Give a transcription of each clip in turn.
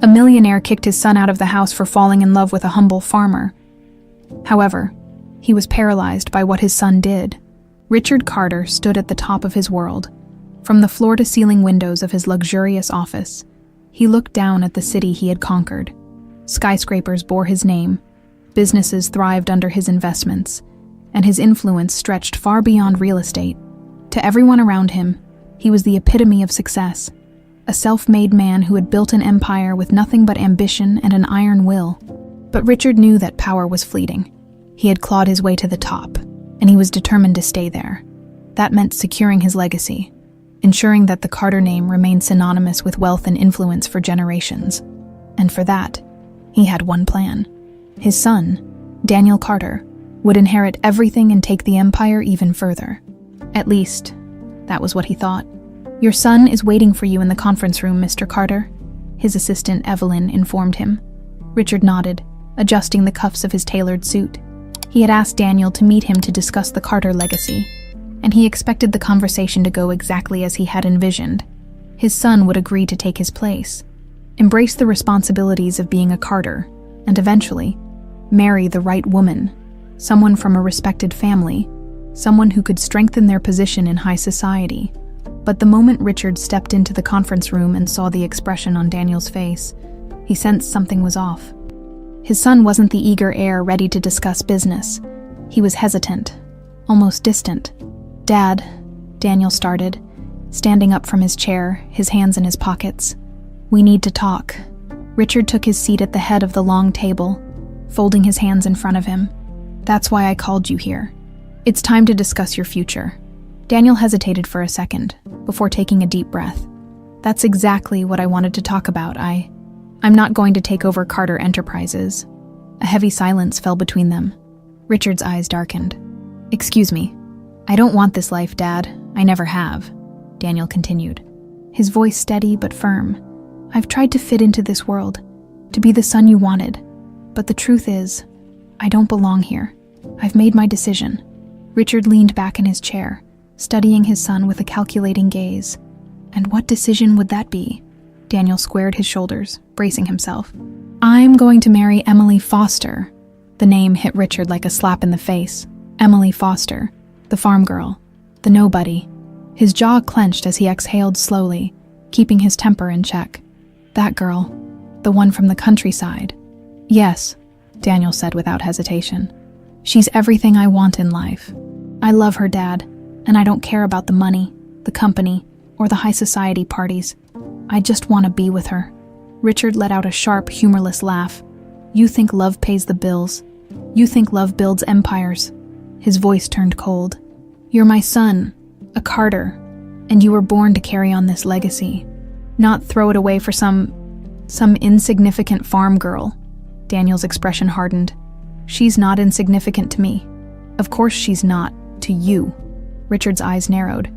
A millionaire kicked his son out of the house for falling in love with a humble farmer. However, he was paralyzed by what his son did. Richard Carter stood at the top of his world. From the floor-to-ceiling windows of his luxurious office, he looked down at the city he had conquered. Skyscrapers bore his name, businesses thrived under his investments, and his influence stretched far beyond real estate. To everyone around him, he was the epitome of success, a self-made man who had built an empire with nothing but ambition and an iron will. But Richard knew that power was fleeting. He had clawed his way to the top, and he was determined to stay there. That meant securing his legacy, ensuring that the Carter name remained synonymous with wealth and influence for generations. And for that, he had one plan. His son, Daniel Carter, would inherit everything and take the empire even further. At least, that was what he thought. "Your son is waiting for you in the conference room, Mr. Carter," his assistant Evelyn informed him. Richard nodded, adjusting the cuffs of his tailored suit. He had asked Daniel to meet him to discuss the Carter legacy, and he expected the conversation to go exactly as he had envisioned. His son would agree to take his place, embrace the responsibilities of being a Carter, and eventually marry the right woman, someone from a respected family, someone who could strengthen their position in high society. But the moment Richard stepped into the conference room and saw the expression on Daniel's face, he sensed something was off. His son wasn't the eager heir ready to discuss business. He was hesitant, almost distant. "Dad," Daniel started, standing up from his chair, his hands in his pockets. "We need to talk." Richard took his seat at the head of the long table, folding his hands in front of him. "That's why I called you here. It's time to discuss your future." Daniel hesitated for a second, before taking a deep breath. "That's exactly what I wanted to talk about. I'm not going to take over Carter Enterprises." A heavy silence fell between them. Richard's eyes darkened. "Excuse me. I don't want this life, Dad. I never have," Daniel continued, his voice steady but firm. "I've tried to fit into this world, to be the son you wanted. But the truth is, I don't belong here. I've made my decision." Richard leaned back in his chair, studying his son with a calculating gaze. "And what decision would that be?" Daniel squared his shoulders, bracing himself. "I'm going to marry Emily Foster." The name hit Richard like a slap in the face. Emily Foster, the farm girl, the nobody. His jaw clenched as he exhaled slowly, keeping his temper in check. "That girl, the one from the countryside." "Yes," Daniel said without hesitation. "She's everything I want in life. I love her, Dad, and I don't care about the money, the company, or the high society parties. I just want to be with her." Richard let out a sharp, humorless laugh. "You think love pays the bills. You think love builds empires." His voice turned cold. "You're my son, a Carter, and you were born to carry on this legacy, not throw it away for some insignificant farm girl." Daniel's expression hardened. "She's not insignificant to me." "Of course she's not, to you." Richard's eyes narrowed.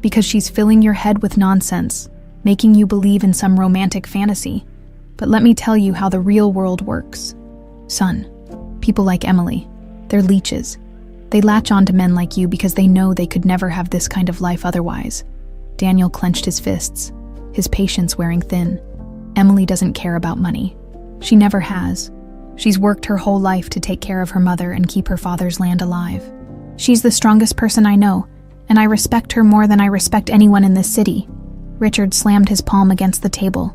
"Because she's filling your head with nonsense, making you believe in some romantic fantasy. But let me tell you how the real world works. Son, people like Emily, they're leeches. They latch on to men like you because they know they could never have this kind of life otherwise." Daniel clenched his fists, his patience wearing thin. "Emily doesn't care about money. She never has. She's worked her whole life to take care of her mother and keep her father's land alive. She's the strongest person I know, and I respect her more than I respect anyone in this city." Richard slammed his palm against the table,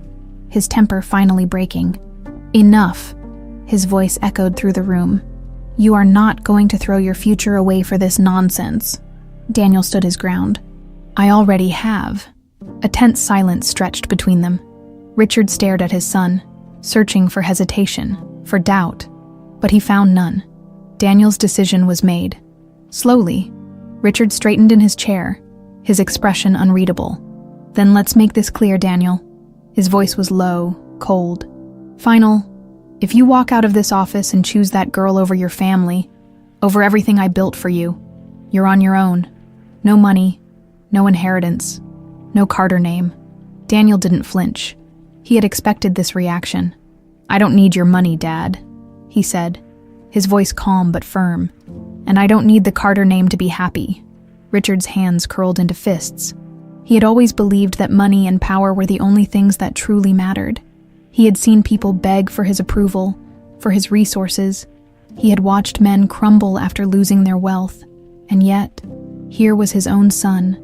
his temper finally breaking. "Enough," his voice echoed through the room. "You are not going to throw your future away for this nonsense." Daniel stood his ground. "I already have." A tense silence stretched between them. Richard stared at his son, searching for hesitation, for doubt, but he found none. Daniel's decision was made. Slowly, Richard straightened in his chair, his expression unreadable. "Then let's make this clear, Daniel." His voice was low, cold. "Final. If you walk out of this office and choose that girl over your family, over everything I built for you, you're on your own. No money, no inheritance, no Carter name." Daniel didn't flinch. He had expected this reaction. "I don't need your money, Dad," he said, his voice calm but firm. "And I don't need the Carter name to be happy." Richard's hands curled into fists. He had always believed that money and power were the only things that truly mattered. He had seen people beg for his approval, for his resources. He had watched men crumble after losing their wealth. And yet, here was his own son,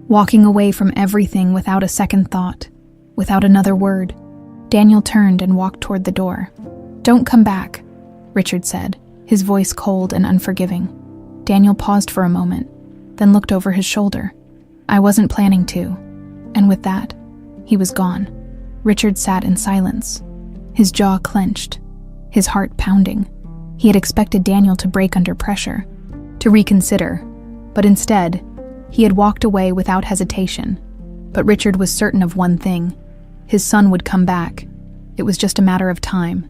walking away from everything without a second thought, without another word. Daniel turned and walked toward the door. "Don't come back," Richard said, his voice cold and unforgiving. Daniel paused for a moment, then looked over his shoulder. "I wasn't planning to." And with that, he was gone. Richard sat in silence, his jaw clenched, his heart pounding. He had expected Daniel to break under pressure, to reconsider, but instead, he had walked away without hesitation. But Richard was certain of one thing: his son would come back. It was just a matter of time.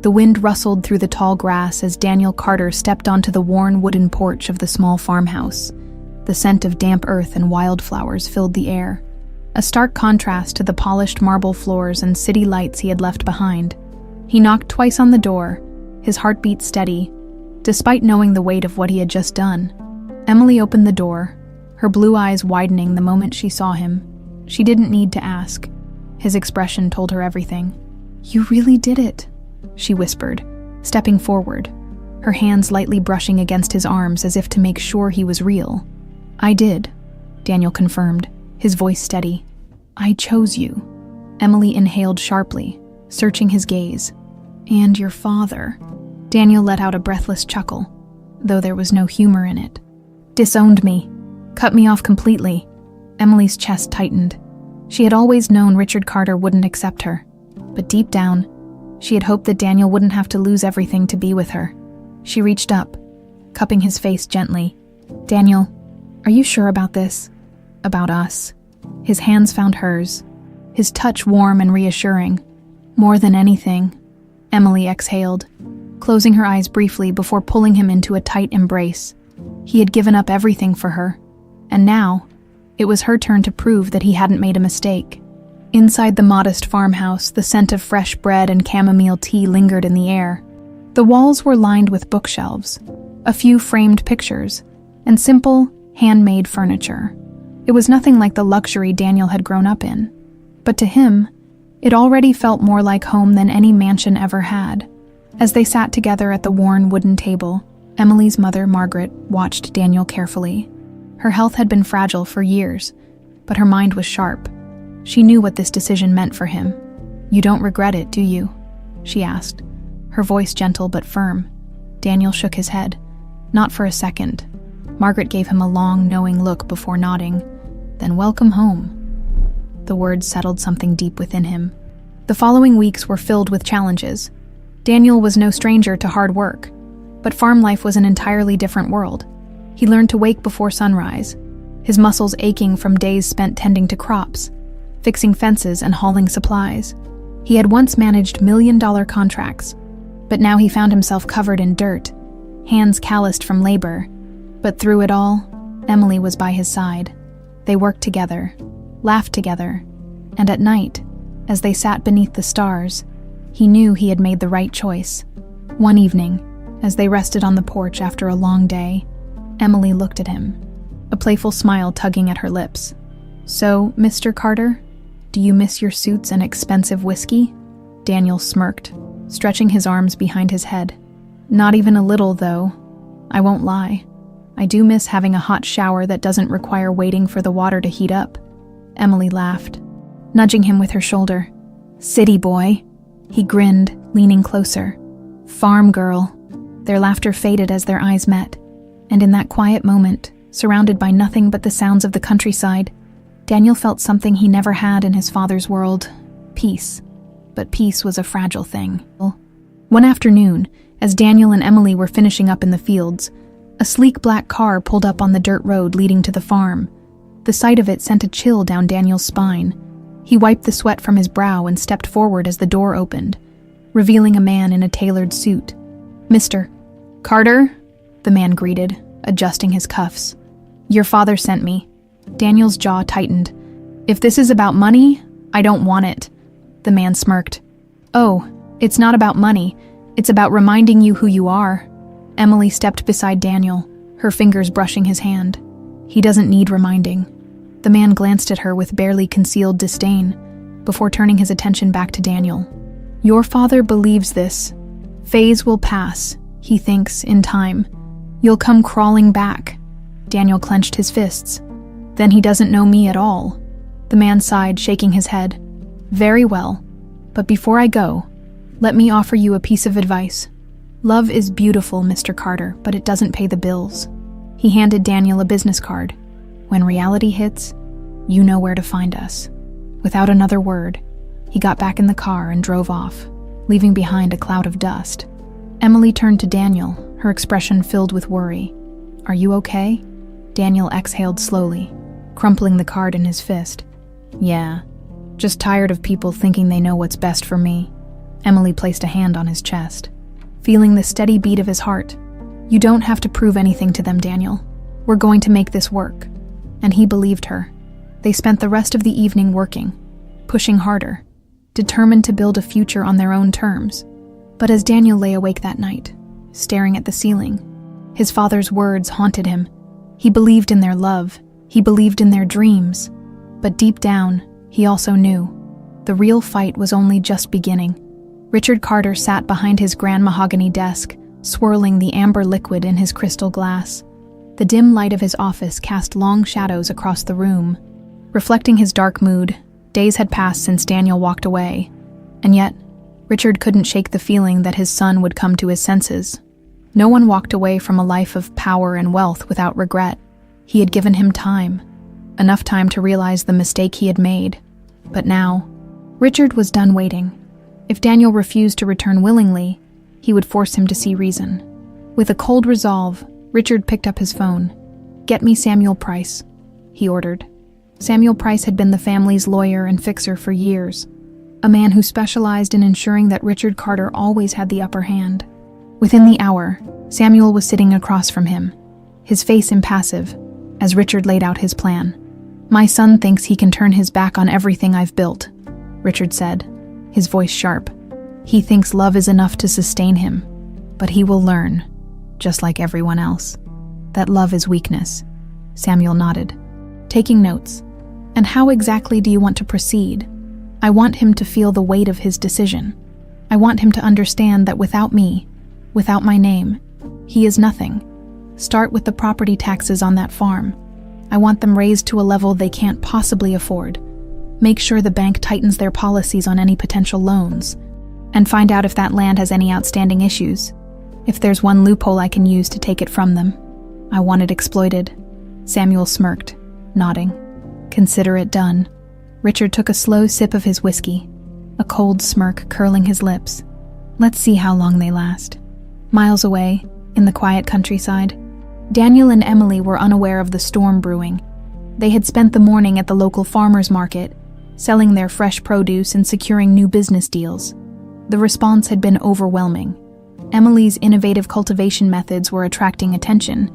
The wind rustled through the tall grass as Daniel Carter stepped onto the worn wooden porch of the small farmhouse. The scent of damp earth and wildflowers filled the air, a stark contrast to the polished marble floors and city lights he had left behind. He knocked twice on the door, his heartbeat steady, despite knowing the weight of what he had just done. Emily opened the door, her blue eyes widening the moment she saw him. She didn't need to ask. His expression told her everything. "You really did it," she whispered, stepping forward, her hands lightly brushing against his arms as if to make sure he was real. "I did," Daniel confirmed, his voice steady. "I chose you." Emily inhaled sharply, searching his gaze. "And your father." Daniel let out a breathless chuckle, though there was no humor in it. "Disowned me. Cut me off completely." Emily's chest tightened. She had always known Richard Carter wouldn't accept her, but deep down, she had hoped that Daniel wouldn't have to lose everything to be with her. She reached up, cupping his face gently. "Daniel, are you sure about this? About us?" His hands found hers, his touch warm and reassuring. "More than anything," Emily exhaled, closing her eyes briefly before pulling him into a tight embrace. He had given up everything for her, and now, it was her turn to prove that he hadn't made a mistake. Inside the modest farmhouse, the scent of fresh bread and chamomile tea lingered in the air. The walls were lined with bookshelves, a few framed pictures, and simple, handmade furniture. It was nothing like the luxury Daniel had grown up in, but to him, it already felt more like home than any mansion ever had. As they sat together at the worn wooden table, Emily's mother, Margaret, watched Daniel carefully. Her health had been fragile for years, but her mind was sharp. She knew what this decision meant for him. "You don't regret it, do you?" she asked, her voice gentle but firm. Daniel shook his head. Not for a second. Margaret gave him a long, knowing look before nodding. "Then welcome home." The words settled something deep within him. The following weeks were filled with challenges. Daniel was no stranger to hard work, but farm life was an entirely different world. He learned to wake before sunrise, his muscles aching from days spent tending to crops, fixing fences and hauling supplies. He had once managed million-dollar contracts, but now he found himself covered in dirt, hands calloused from labor. But through it all, Emily was by his side. They worked together, laughed together, and at night, as they sat beneath the stars, he knew he had made the right choice. One evening, as they rested on the porch after a long day, Emily looked at him, a playful smile tugging at her lips. "So, Mr. Carter, do you miss your suits and expensive whiskey?" Daniel smirked, stretching his arms behind his head. "Not even a little, though. I won't lie. I do miss having a hot shower that doesn't require waiting for the water to heat up." Emily laughed, nudging him with her shoulder. "City boy." He grinned, leaning closer. "Farm girl." Their laughter faded as their eyes met, and in that quiet moment, surrounded by nothing but the sounds of the countryside, Daniel felt something he never had in his father's world: peace. But peace was a fragile thing. One afternoon, as Daniel and Emily were finishing up in the fields, a sleek black car pulled up on the dirt road leading to the farm. The sight of it sent a chill down Daniel's spine. He wiped the sweat from his brow and stepped forward as the door opened, revealing a man in a tailored suit. "Mr. Carter," the man greeted, adjusting his cuffs. "Your father sent me." Daniel's jaw tightened. "If this is about money, I don't want it." The man smirked. "Oh, it's not about money. It's about reminding you who you are." Emily stepped beside Daniel, her fingers brushing his hand. "He doesn't need reminding." The man glanced at her with barely concealed disdain, before turning his attention back to Daniel. Your father believes this. Phase will pass, he thinks, in time. You'll come crawling back. Daniel clenched his fists. Then he doesn't know me at all. The man sighed, shaking his head. Very well, but before I go, let me offer you a piece of advice. Love is beautiful, Mr. Carter, but it doesn't pay the bills. He handed Daniel a business card. When reality hits, you know where to find us. Without another word, he got back in the car and drove off, leaving behind a cloud of dust. Emily turned to Daniel, her expression filled with worry. Are you okay? Daniel exhaled slowly, crumpling the card in his fist. Yeah, just tired of people thinking they know what's best for me. Emily placed a hand on his chest, feeling the steady beat of his heart. You don't have to prove anything to them, Daniel. We're going to make this work. And he believed her. They spent the rest of the evening working, pushing harder, determined to build a future on their own terms. But as Daniel lay awake that night, staring at the ceiling, his father's words haunted him. He believed in their love. He believed in their dreams. But deep down, he also knew the real fight was only just beginning. Richard Carter sat behind his grand mahogany desk, swirling the amber liquid in his crystal glass. The dim light of his office cast long shadows across the room, reflecting his dark mood. Days had passed since Daniel walked away, and yet Richard couldn't shake the feeling that his son would come to his senses. No one walked away from a life of power and wealth without regret. He had given him time, enough time to realize the mistake he had made. But now, Richard was done waiting. If Daniel refused to return willingly, he would force him to see reason. With a cold resolve, Richard picked up his phone. Get me Samuel Price, he ordered. Samuel Price had been the family's lawyer and fixer for years, a man who specialized in ensuring that Richard Carter always had the upper hand. Within the hour, Samuel was sitting across from him, his face impassive, as Richard laid out his plan. My son thinks he can turn his back on everything I've built, Richard said, his voice sharp. He thinks love is enough to sustain him, but he will learn, just like everyone else, that love is weakness. Samuel nodded, taking notes. And how exactly do you want to proceed? I want him to feel the weight of his decision. I want him to understand that without me, without my name, he is nothing. Start with the property taxes on that farm. I want them raised to a level they can't possibly afford. Make sure the bank tightens their policies on any potential loans, and find out if that land has any outstanding issues. If there's one loophole I can use to take it from them. I want it exploited. Samuel smirked, nodding. Consider it done. Richard took a slow sip of his whiskey, a cold smirk curling his lips. Let's see how long they last. Miles away, in the quiet countryside, Daniel and Emily were unaware of the storm brewing. They had spent the morning at the local farmers market, selling their fresh produce and securing new business deals. The response had been overwhelming. Emily's innovative cultivation methods were attracting attention,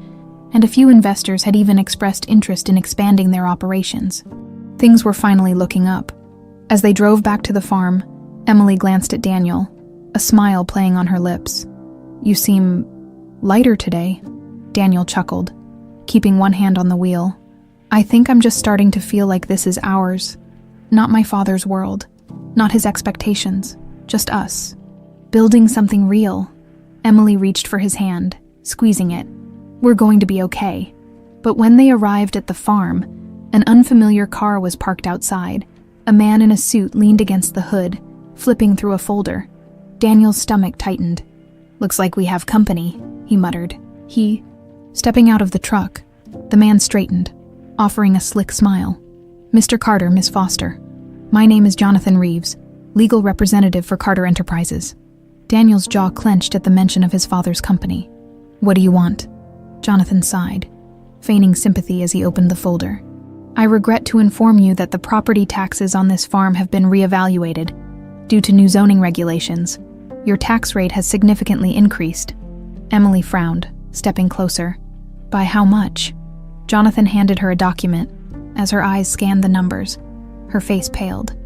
and a few investors had even expressed interest in expanding their operations. Things were finally looking up. As they drove back to the farm, Emily glanced at Daniel, a smile playing on her lips. You seem lighter today, Daniel chuckled, keeping one hand on the wheel. I think I'm just starting to feel like this is ours. Not my father's world, not his expectations, just us. Building something real. Emily reached for his hand, squeezing it. We're going to be okay. But when they arrived at the farm, an unfamiliar car was parked outside. A man in a suit leaned against the hood, flipping through a folder. Daniel's stomach tightened. Looks like we have company, he muttered. Stepping out of the truck, the man straightened, offering a slick smile. Mr. Carter, Miss Foster. My name is Jonathan Reeves, legal representative for Carter Enterprises. Daniel's jaw clenched at the mention of his father's company. What do you want? Jonathan sighed, feigning sympathy as he opened the folder. I regret to inform you that the property taxes on this farm have been reevaluated. Due to new zoning regulations, your tax rate has significantly increased. Emily frowned, stepping closer. By how much? Jonathan handed her a document. As her eyes scanned the numbers, her face paled.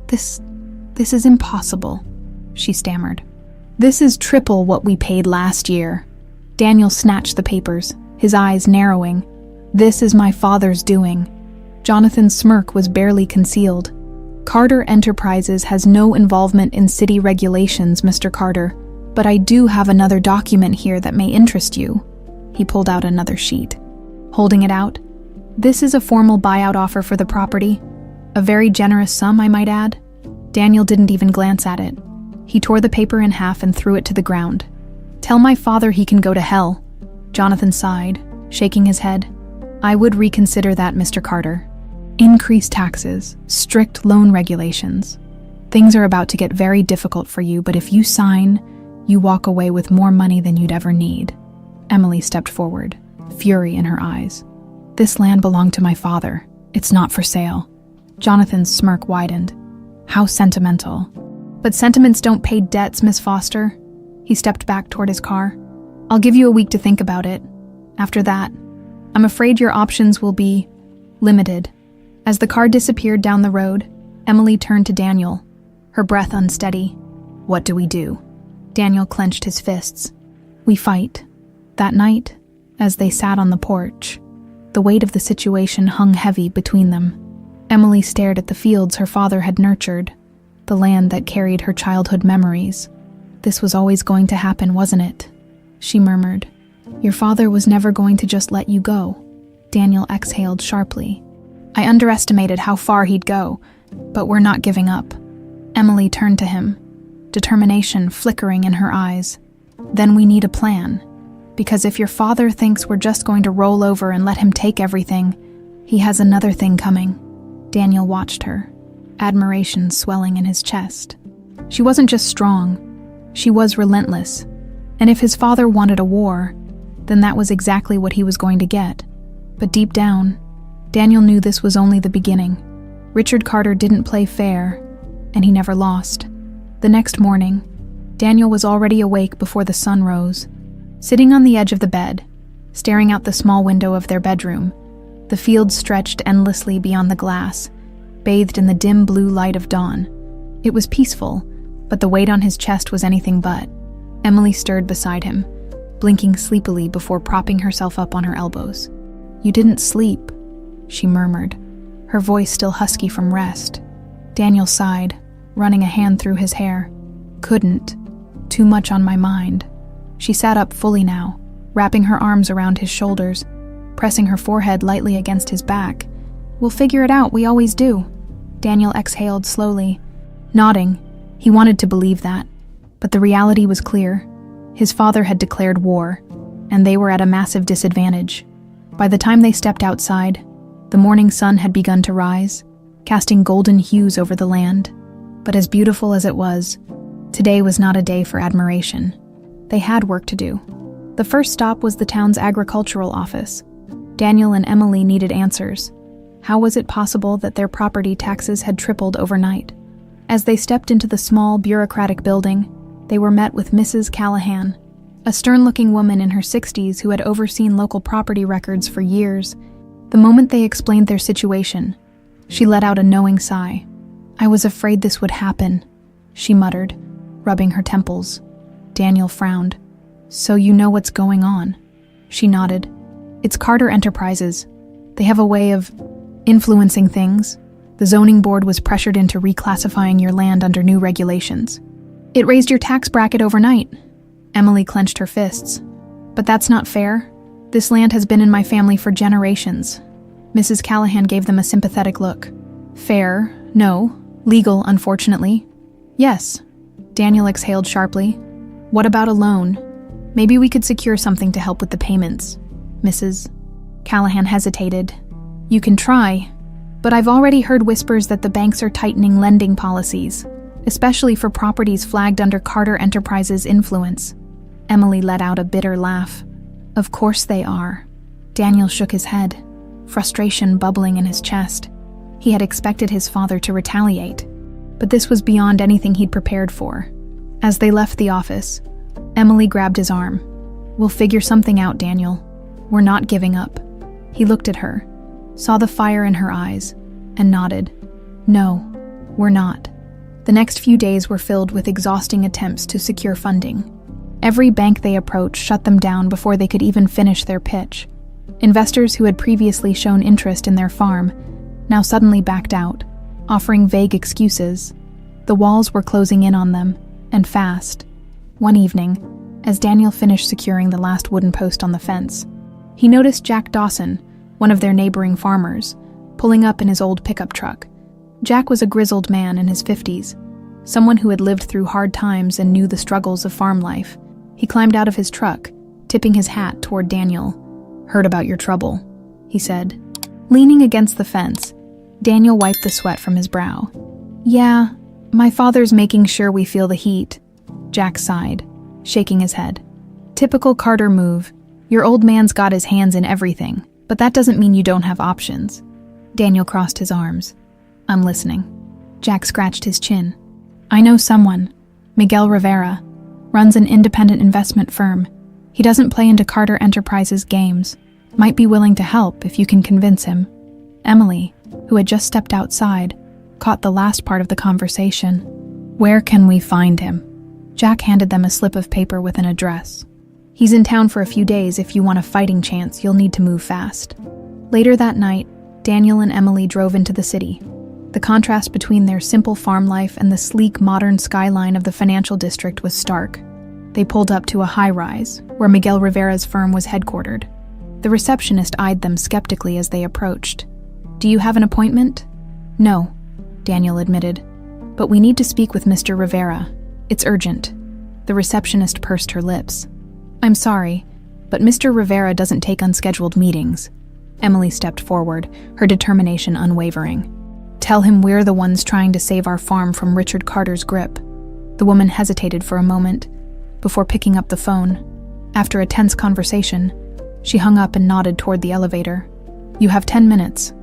This is impossible, she stammered. This is triple what we paid last year. Daniel snatched the papers, his eyes narrowing. This is my father's doing. Jonathan's smirk was barely concealed. Carter Enterprises has no involvement in city regulations, Mr. Carter, but I do have another document here that may interest you. He pulled out another sheet. Holding it out, this is a formal buyout offer for the property. A very generous sum, I might add. Daniel didn't even glance at it. He tore the paper in half and threw it to the ground. Tell my father he can go to hell. Jonathan sighed, shaking his head. I would reconsider that, Mr. Carter. Increased taxes, strict loan regulations. Things are about to get very difficult for you, but if you sign, you walk away with more money than you'd ever need. Emily stepped forward, fury in her eyes. This land belonged to my father. It's not for sale. Jonathan's smirk widened. How sentimental. But sentiments don't pay debts, Miss Foster. He stepped back toward his car. I'll give you a week to think about it. After that, I'm afraid your options will be limited. As the car disappeared down the road, Emily turned to Daniel, her breath unsteady. What do we do? Daniel clenched his fists. We fight. That night, as they sat on the porch, the weight of the situation hung heavy between them. Emily stared at the fields her father had nurtured, the land that carried her childhood memories. This was always going to happen, wasn't it? She murmured. Your father was never going to just let you go. Daniel exhaled sharply. I underestimated how far he'd go, but we're not giving up. Emily turned to him, determination flickering in her eyes. Then we need a plan. Because if your father thinks we're just going to roll over and let him take everything, he has another thing coming. Daniel watched her, admiration swelling in his chest. She wasn't just strong, she was relentless. And if his father wanted a war, then that was exactly what he was going to get. But deep down, Daniel knew this was only the beginning. Richard Carter didn't play fair, and he never lost. The next morning, Daniel was already awake before the sun rose. Sitting on the edge of the bed, staring out the small window of their bedroom, the field stretched endlessly beyond the glass, bathed in the dim blue light of dawn. It was peaceful, but the weight on his chest was anything but. Emily stirred beside him, blinking sleepily before propping herself up on her elbows. You didn't sleep, she murmured, her voice still husky from rest. Daniel sighed, running a hand through his hair. Couldn't. Too much on my mind. She sat up fully now, wrapping her arms around his shoulders, pressing her forehead lightly against his back. We'll figure it out, we always do. Daniel exhaled slowly, nodding. He wanted to believe that, but the reality was clear. His father had declared war, and they were at a massive disadvantage. By the time they stepped outside, the morning sun had begun to rise, casting golden hues over the land. But as beautiful as it was, today was not a day for admiration. They had work to do. The first stop was the town's agricultural office. Daniel and Emily needed answers. How was it possible that their property taxes had tripled overnight? As they stepped into the small, bureaucratic building, they were met with Mrs. Callahan, a stern-looking woman in her 60s who had overseen local property records for years. The moment they explained their situation, she let out a knowing sigh. I was afraid this would happen, she muttered, rubbing her temples. Daniel frowned. So you know what's going on? She nodded. It's Carter Enterprises. They have a way of influencing things. The zoning board was pressured into reclassifying your land under new regulations. It raised your tax bracket overnight. Emily clenched her fists. But that's not fair. This land has been in my family for generations. Mrs. Callahan gave them a sympathetic look. Fair? No. Legal, unfortunately. Yes. Daniel exhaled sharply. What about a loan? Maybe we could secure something to help with the payments. Mrs. Callahan hesitated. You can try, but I've already heard whispers that the banks are tightening lending policies, especially for properties flagged under Carter Enterprises' influence. Emily let out a bitter laugh. Of course they are. Daniel shook his head, frustration bubbling in his chest. He had expected his father to retaliate, but this was beyond anything he'd prepared for. As they left the office, Emily grabbed his arm. We'll figure something out, Daniel. We're not giving up. He looked at her, saw the fire in her eyes, and nodded. No, we're not. The next few days were filled with exhausting attempts to secure funding. Every bank they approached shut them down before they could even finish their pitch. Investors who had previously shown interest in their farm now suddenly backed out, offering vague excuses. The walls were closing in on them, and fast. One evening, as Daniel finished securing the last wooden post on the fence, he noticed Jack Dawson, one of their neighboring farmers, pulling up in his old pickup truck. Jack was a grizzled man in his 50s, someone who had lived through hard times and knew the struggles of farm life. He climbed out of his truck, tipping his hat toward Daniel. "Heard about your trouble," he said. Leaning against the fence, Daniel wiped the sweat from his brow. "Yeah, my father's making sure we feel the heat," Jack sighed, shaking his head. "Typical Carter move. Your old man's got his hands in everything, but that doesn't mean you don't have options." Daniel crossed his arms. "I'm listening." Jack scratched his chin. "I know someone, Miguel Rivera, runs an independent investment firm. He doesn't play into Carter Enterprises' games. Might be willing to help if you can convince him." Emily, who had just stepped outside, caught the last part of the conversation. "Where can we find him?" Jack handed them a slip of paper with an address. "He's in town for a few days. If you want a fighting chance, you'll need to move fast." Later that night, Daniel and Emily drove into the city. The contrast between their simple farm life and the sleek, modern skyline of the financial district was stark. They pulled up to a high-rise, where Miguel Rivera's firm was headquartered. The receptionist eyed them skeptically as they approached. "Do you have an appointment?" "No," Daniel admitted. "But we need to speak with Mr. Rivera. It's urgent." The receptionist pursed her lips. "I'm sorry, but Mr. Rivera doesn't take unscheduled meetings." Emily stepped forward, her determination unwavering. "Tell him we're the ones trying to save our farm from Richard Carter's grip." The woman hesitated for a moment, before picking up the phone. After a tense conversation, she hung up and nodded toward the elevator. "You have 10 minutes."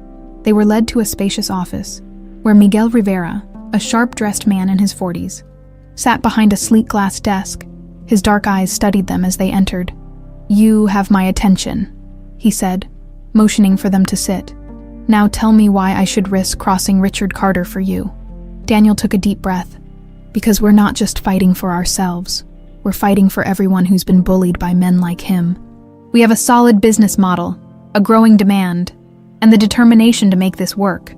They were led to a spacious office, where Miguel Rivera, a sharp-dressed man in his 40s, sat behind a sleek glass desk. His dark eyes studied them as they entered. "You have my attention," he said, motioning for them to sit. "Now tell me why I should risk crossing Richard Carter for you." Daniel took a deep breath. "Because we're not just fighting for ourselves. We're fighting for everyone who's been bullied by men like him. We have a solid business model, a growing demand, and the determination to make this work.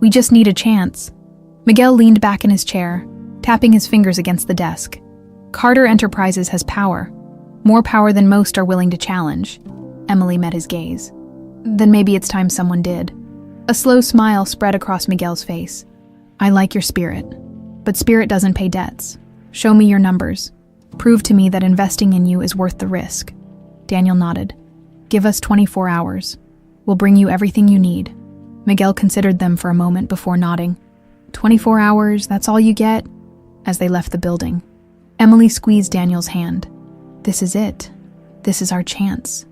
We just need a chance." Miguel leaned back in his chair, tapping his fingers against the desk. "Carter Enterprises has power. More power than most are willing to challenge." Emily met his gaze. "Then maybe it's time someone did." A slow smile spread across Miguel's face. "I like your spirit, but spirit doesn't pay debts. Show me your numbers. Prove to me that investing in you is worth the risk." Daniel nodded. "Give us 24 hours. We'll bring you everything you need." Miguel considered them for a moment before nodding. 24 hours, that's all you get?" As they left the building, Emily squeezed Daniel's hand. "This is it. This is our chance."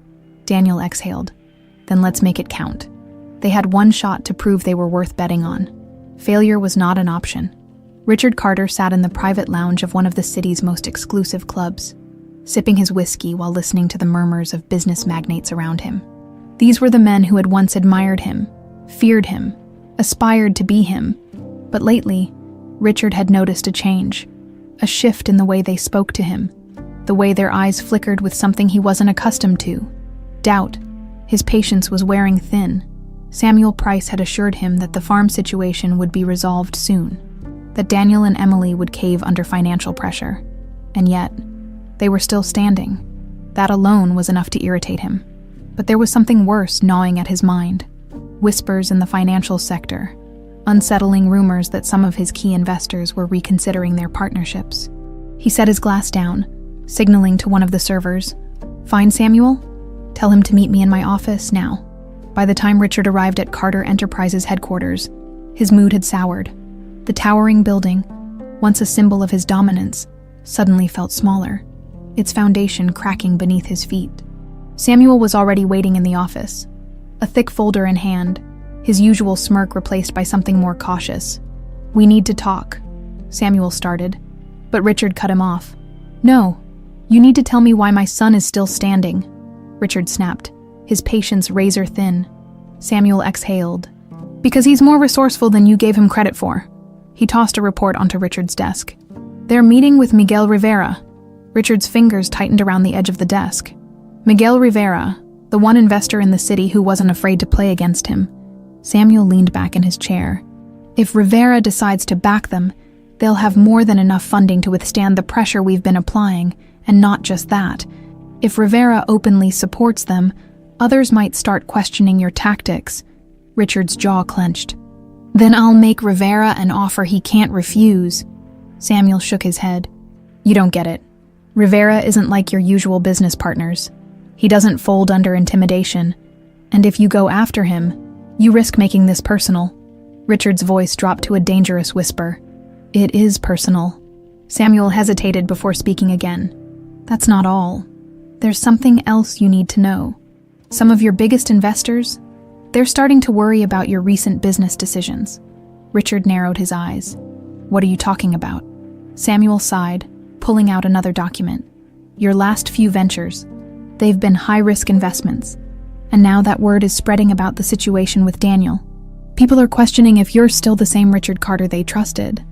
Daniel exhaled. "Then let's make it count." They had one shot to prove they were worth betting on. Failure was not an option. Richard Carter sat in the private lounge of one of the city's most exclusive clubs, sipping his whiskey while listening to the murmurs of business magnates around him. These were the men who had once admired him, feared him, aspired to be him. But lately, Richard had noticed a change, a shift in the way they spoke to him, the way their eyes flickered with something he wasn't accustomed to. Doubt. His patience was wearing thin. Samuel Price had assured him that the farm situation would be resolved soon, that Daniel and Emily would cave under financial pressure. And yet, they were still standing. That alone was enough to irritate him. But there was something worse gnawing at his mind. Whispers in the financial sector, unsettling rumors that some of his key investors were reconsidering their partnerships. He set his glass down, signaling to one of the servers, "Find Samuel? Tell him to meet me in my office now." By the time Richard arrived at Carter Enterprises headquarters, his mood had soured. The towering building, once a symbol of his dominance, suddenly felt smaller, its foundation cracking beneath his feet. Samuel was already waiting in the office, a thick folder in hand, his usual smirk replaced by something more cautious. "We need to talk," Samuel started, but Richard cut him off. "No, you need to tell me why my son is still standing," Richard snapped, his patience razor thin. Samuel exhaled. "Because he's more resourceful than you gave him credit for." He tossed a report onto Richard's desk. "They're meeting with Miguel Rivera." Richard's fingers tightened around the edge of the desk. Miguel Rivera, the one investor in the city who wasn't afraid to play against him. Samuel leaned back in his chair. If Rivera decides to back them, they'll have more than enough funding to withstand the pressure we've been applying, and not just that. If Rivera openly supports them, others might start questioning your tactics. Richard's jaw clenched. Then I'll make Rivera an offer he can't refuse. Samuel shook his head. You don't get it. Rivera isn't like your usual business partners. He doesn't fold under intimidation. And if you go after him, you risk making this personal. Richard's voice dropped to a dangerous whisper. It is personal. Samuel hesitated before speaking again. That's not all. There's something else you need to know. Some of your biggest investors, they're starting to worry about your recent business decisions. Richard narrowed his eyes. What are you talking about? Samuel sighed, pulling out another document. Your last few ventures. They've been high-risk investments. And now that word is spreading about the situation with Daniel. People are questioning if you're still the same Richard Carter they trusted.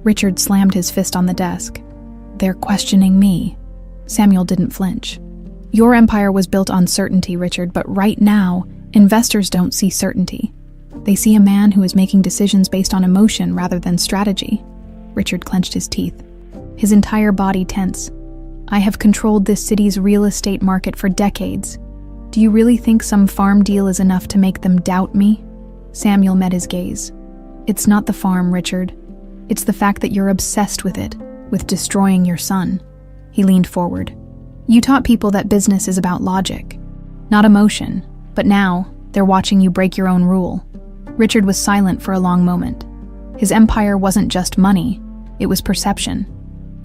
Richard slammed his fist on the desk. They're questioning me. Samuel didn't flinch. Your empire was built on certainty, Richard, but right now, investors don't see certainty. They see a man who is making decisions based on emotion rather than strategy. Richard clenched his teeth, his entire body tense. I have controlled this city's real estate market for decades. Do you really think some farm deal is enough to make them doubt me? Samuel met his gaze. It's not the farm, Richard. It's the fact that you're obsessed with it, with destroying your son. He leaned forward. You taught people that business is about logic, not emotion, but now they're watching you break your own rule. Richard was silent for a long moment. His empire wasn't just money, it was perception.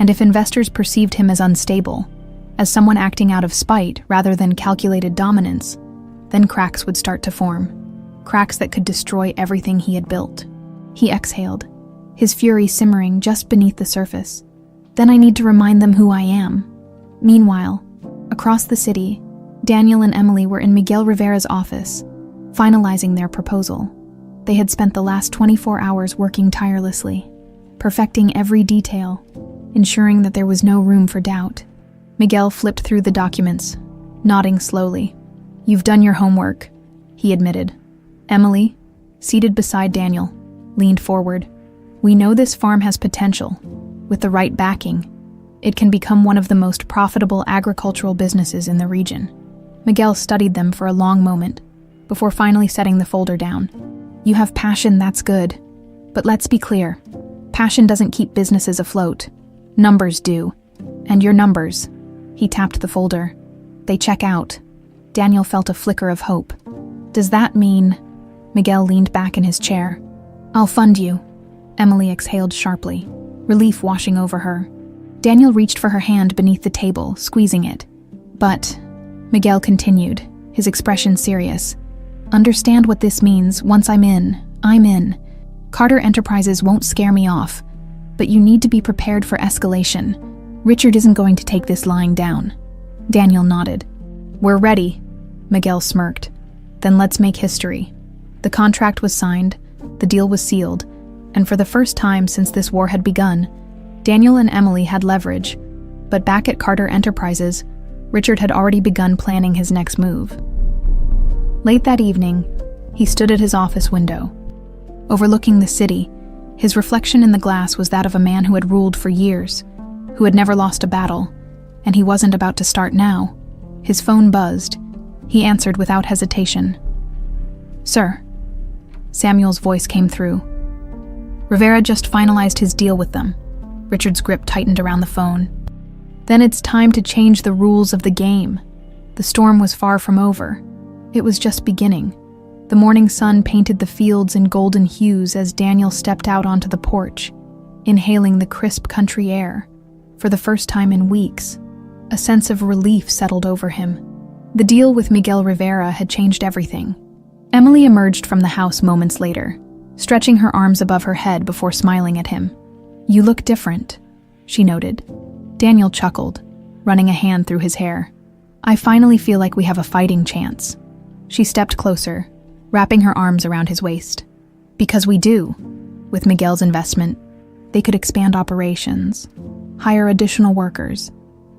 And if investors perceived him as unstable, as someone acting out of spite rather than calculated dominance, then cracks would start to form. Cracks that could destroy everything he had built. He exhaled, his fury simmering just beneath the surface. Then I need to remind them who I am. Meanwhile, across the city, Daniel and Emily were in Miguel Rivera's office, finalizing their proposal. They had spent the last 24 hours working tirelessly, perfecting every detail, ensuring that there was no room for doubt. Miguel flipped through the documents, nodding slowly. You've done your homework, he admitted. Emily, seated beside Daniel, leaned forward. We know this farm has potential. With the right backing, it can become one of the most profitable agricultural businesses in the region. Miguel studied them for a long moment, before finally setting the folder down. You have passion, that's good. But let's be clear. Passion doesn't keep businesses afloat. Numbers do. And your numbers. He tapped the folder. They check out. Daniel felt a flicker of hope. Does that mean... Miguel leaned back in his chair. I'll fund you. Emily exhaled sharply, relief washing over her. Daniel reached for her hand beneath the table, squeezing it. But, Miguel continued, his expression serious. Understand what this means. Once I'm in. Carter Enterprises won't scare me off, but you need to be prepared for escalation. Richard isn't going to take this lying down. Daniel nodded. We're ready, Miguel smirked. Then let's make history. The contract was signed, the deal was sealed, and for the first time since this war had begun, Daniel and Emily had leverage. But back at Carter Enterprises, Richard had already begun planning his next move. Late that evening, he stood at his office window. Overlooking the city, his reflection in the glass was that of a man who had ruled for years, who had never lost a battle, and he wasn't about to start now. His phone buzzed. He answered without hesitation. Sir. Samuel's voice came through. Rivera just finalized his deal with them. Richard's grip tightened around the phone. Then it's time to change the rules of the game. The storm was far from over. It was just beginning. The morning sun painted the fields in golden hues as Daniel stepped out onto the porch, inhaling the crisp country air. For the first time in weeks, a sense of relief settled over him. The deal with Miguel Rivera had changed everything. Emily emerged from the house moments later, stretching her arms above her head before smiling at him. You look different, she noted. Daniel chuckled, running a hand through his hair. I finally feel like we have a fighting chance. She stepped closer, wrapping her arms around his waist. Because we do. With Miguel's investment, they could expand operations, hire additional workers,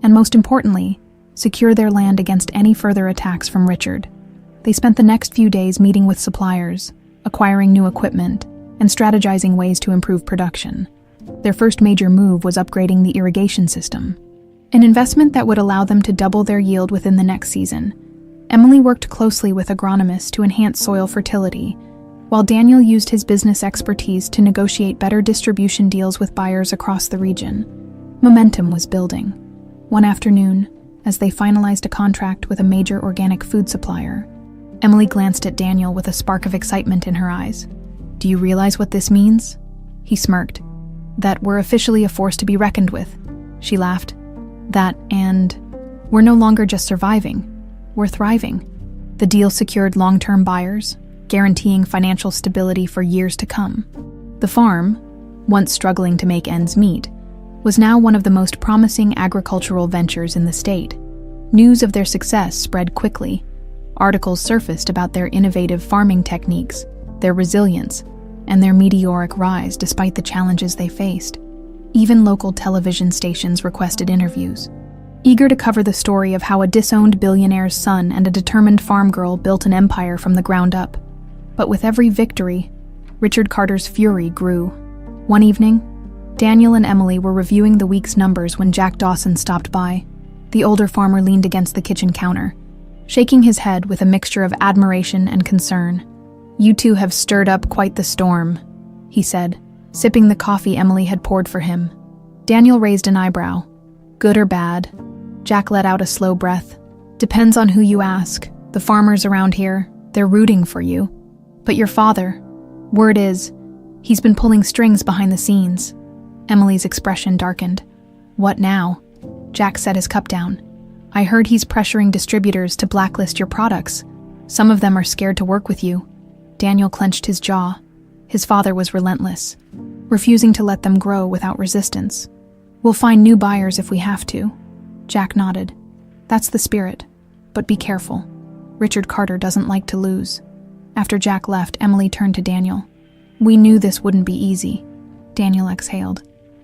and most importantly, secure their land against any further attacks from Richard. They spent the next few days meeting with suppliers, acquiring new equipment, and strategizing ways to improve production. Their first major move was upgrading the irrigation system, an investment that would allow them to double their yield within the next season. Emily worked closely with agronomists to enhance soil fertility, while Daniel used his business expertise to negotiate better distribution deals with buyers across the region. Momentum was building. One afternoon, as they finalized a contract with a major organic food supplier, Emily glanced at Daniel with a spark of excitement in her eyes. "Do you realize what this means?" He smirked. "That we're officially a force to be reckoned with." She laughed. "That and we're no longer just surviving, we're thriving." The deal secured long-term buyers, guaranteeing financial stability for years to come. The farm, once struggling to make ends meet, was now one of the most promising agricultural ventures in the state. News of their success spread quickly. Articles surfaced about their innovative farming techniques, their resilience, and their meteoric rise despite the challenges they faced. Even local television stations requested interviews, eager to cover the story of how a disowned billionaire's son and a determined farm girl built an empire from the ground up. But with every victory, Richard Carter's fury grew. One evening, Daniel and Emily were reviewing the week's numbers when Jack Dawson stopped by. The older farmer leaned against the kitchen counter, shaking his head with a mixture of admiration and concern. "You two have stirred up quite the storm," he said, sipping the coffee Emily had poured for him. Daniel raised an eyebrow. "Good or bad?" Jack let out a slow breath. "Depends on who you ask. The farmers around here, they're rooting for you. But your father, word is, he's been pulling strings behind the scenes." Emily's expression darkened. "What now?" Jack set his cup down. "I heard he's pressuring distributors to blacklist your products. Some of them are scared to work with you." Daniel clenched his jaw. His father was relentless, refusing to let them grow without resistance. "We'll find new buyers if we have to." Jack nodded. "That's the spirit. But be careful. Richard Carter doesn't like to lose." After Jack left, Emily turned to Daniel. "We knew this wouldn't be easy." Daniel exhaled.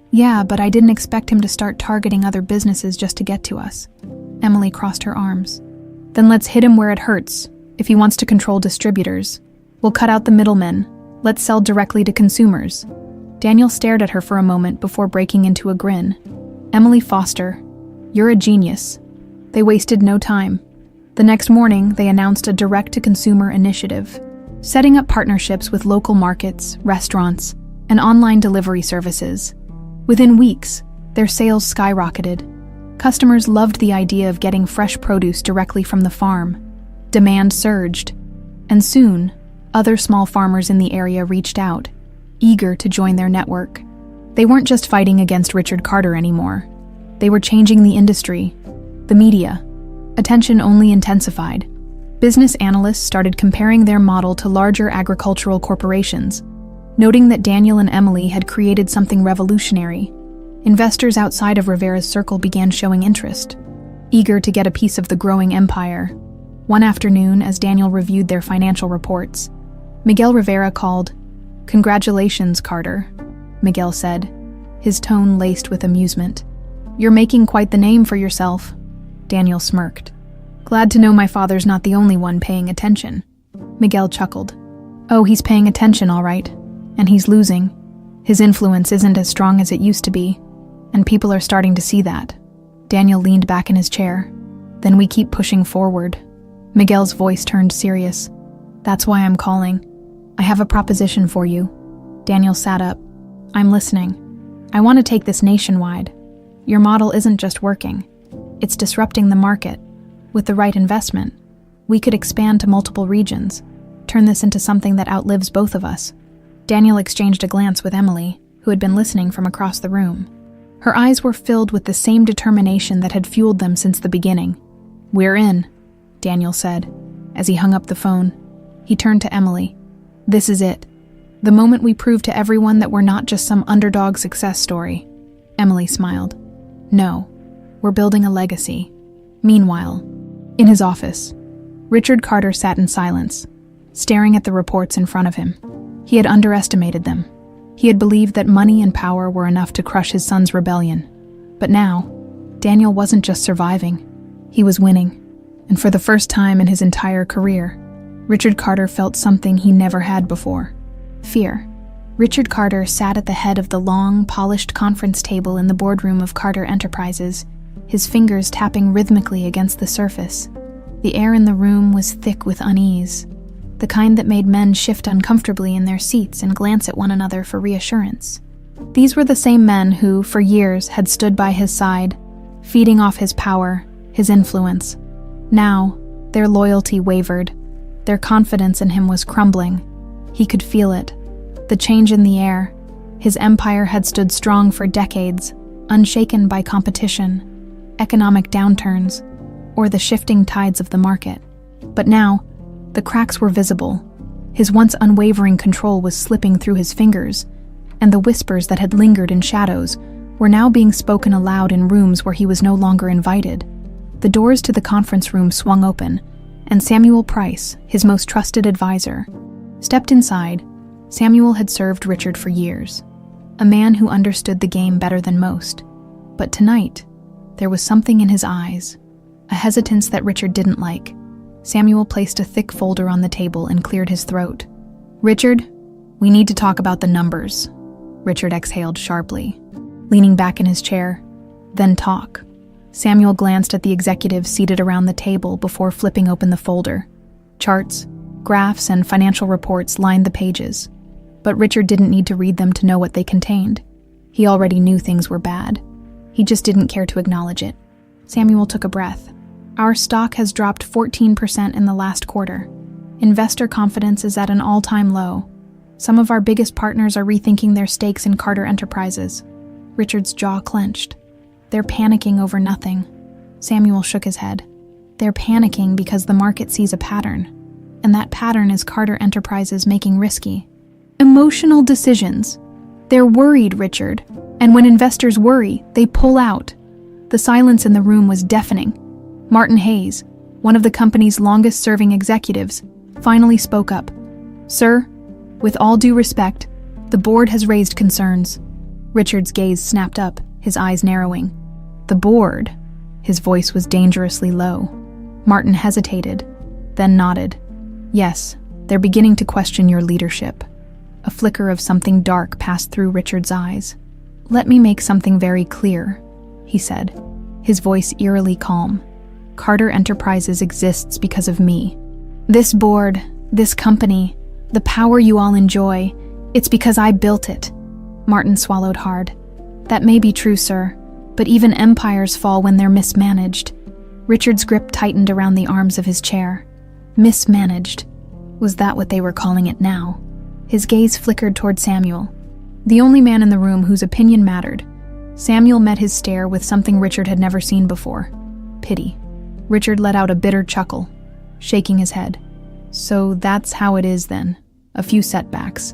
"Yeah, but I didn't expect him to start targeting other businesses just to get to us." Emily crossed her arms. "Then let's hit him where it hurts. If he wants to control distributors, we'll cut out the middlemen. Let's sell directly to consumers." Daniel stared at her for a moment before breaking into a grin. "Emily Foster, you're a genius." They wasted no time. The next morning, they announced a direct-to-consumer initiative, setting up partnerships with local markets, restaurants, and online delivery services. Within weeks, their sales skyrocketed. Customers loved the idea of getting fresh produce directly from the farm. Demand surged, and soon, other small farmers in the area reached out, eager to join their network. They weren't just fighting against Richard Carter anymore. They were changing the industry, the media. Attention only intensified. Business analysts started comparing their model to larger agricultural corporations, noting that Daniel and Emily had created something revolutionary. Investors outside of Rivera's circle began showing interest, eager to get a piece of the growing empire. One afternoon, as Daniel reviewed their financial reports, Miguel Rivera called. "Congratulations, Carter," Miguel said, his tone laced with amusement. "You're making quite the name for yourself." Daniel smirked. "Glad to know my father's not the only one paying attention." Miguel chuckled. "Oh, he's paying attention all right. And he's losing. His influence isn't as strong as it used to be, and people are starting to see that." Daniel leaned back in his chair. "Then we keep pushing forward." Miguel's voice turned serious. "That's why I'm calling. I have a proposition for you." Daniel sat up. "I'm listening. I want to take this nationwide. Your model isn't just working. It's disrupting the market. With the right investment, we could expand to multiple regions, turn this into something that outlives both of us." Daniel exchanged a glance with Emily, who had been listening from across the room. Her eyes were filled with the same determination that had fueled them since the beginning. "We're in," Daniel said. As he hung up the phone, he turned to Emily. "This is it. The moment we prove to everyone that we're not just some underdog success story." Emily smiled. "No, we're building a legacy." Meanwhile, in his office, Richard Carter sat in silence, staring at the reports in front of him. He had underestimated them. He had believed that money and power were enough to crush his son's rebellion. But now, Daniel wasn't just surviving. He was winning. And for the first time in his entire career, Richard Carter felt something he never had before. Fear. Richard Carter sat at the head of the long, polished conference table in the boardroom of Carter Enterprises, his fingers tapping rhythmically against the surface. The air in the room was thick with unease, the kind that made men shift uncomfortably in their seats and glance at one another for reassurance. These were the same men who, for years, had stood by his side, feeding off his power, his influence. Now, their loyalty wavered. Their confidence in him was crumbling. He could feel it. The change in the air. His empire had stood strong for decades, unshaken by competition, economic downturns, or the shifting tides of the market. But now, the cracks were visible. His once unwavering control was slipping through his fingers, and the whispers that had lingered in shadows were now being spoken aloud in rooms where he was no longer invited. The doors to the conference room swung open, and Samuel Price, his most trusted advisor, stepped inside. Samuel had served Richard for years, a man who understood the game better than most. But tonight, there was something in his eyes, a hesitance that Richard didn't like. Samuel placed a thick folder on the table and cleared his throat. "Richard, we need to talk about the numbers," Richard exhaled sharply, leaning back in his chair. "Then talk." Samuel glanced at the executives seated around the table before flipping open the folder. Charts, graphs, and financial reports lined the pages, but Richard didn't need to read them to know what they contained. He already knew things were bad. He just didn't care to acknowledge it. Samuel took a breath. "Our stock has dropped 14% in the last quarter. Investor confidence is at an all-time low. Some of our biggest partners are rethinking their stakes in Carter Enterprises." Richard's jaw clenched. "They're panicking over nothing." Samuel shook his head. "They're panicking because the market sees a pattern, and that pattern is Carter Enterprises making risky, emotional decisions. They're worried, Richard, and when investors worry, they pull out." The silence in the room was deafening. Martin Hayes, one of the company's longest-serving executives, finally spoke up. "Sir, with all due respect, the board has raised concerns." Richard's gaze snapped up, his eyes narrowing. "The board?" His voice was dangerously low. Martin hesitated, then nodded. "Yes, they're beginning to question your leadership." A flicker of something dark passed through Richard's eyes. "Let me make something very clear," he said, his voice eerily calm. "Carter Enterprises exists because of me. This board, this company, the power you all enjoy, it's because I built it." Martin swallowed hard. "That may be true, sir, but even empires fall when they're mismanaged." Richard's grip tightened around the arms of his chair. Mismanaged. Was that what they were calling it now? His gaze flickered toward Samuel, the only man in the room whose opinion mattered. Samuel met his stare with something Richard had never seen before: pity. Richard let out a bitter chuckle, shaking his head. "So that's how it is then. A few setbacks.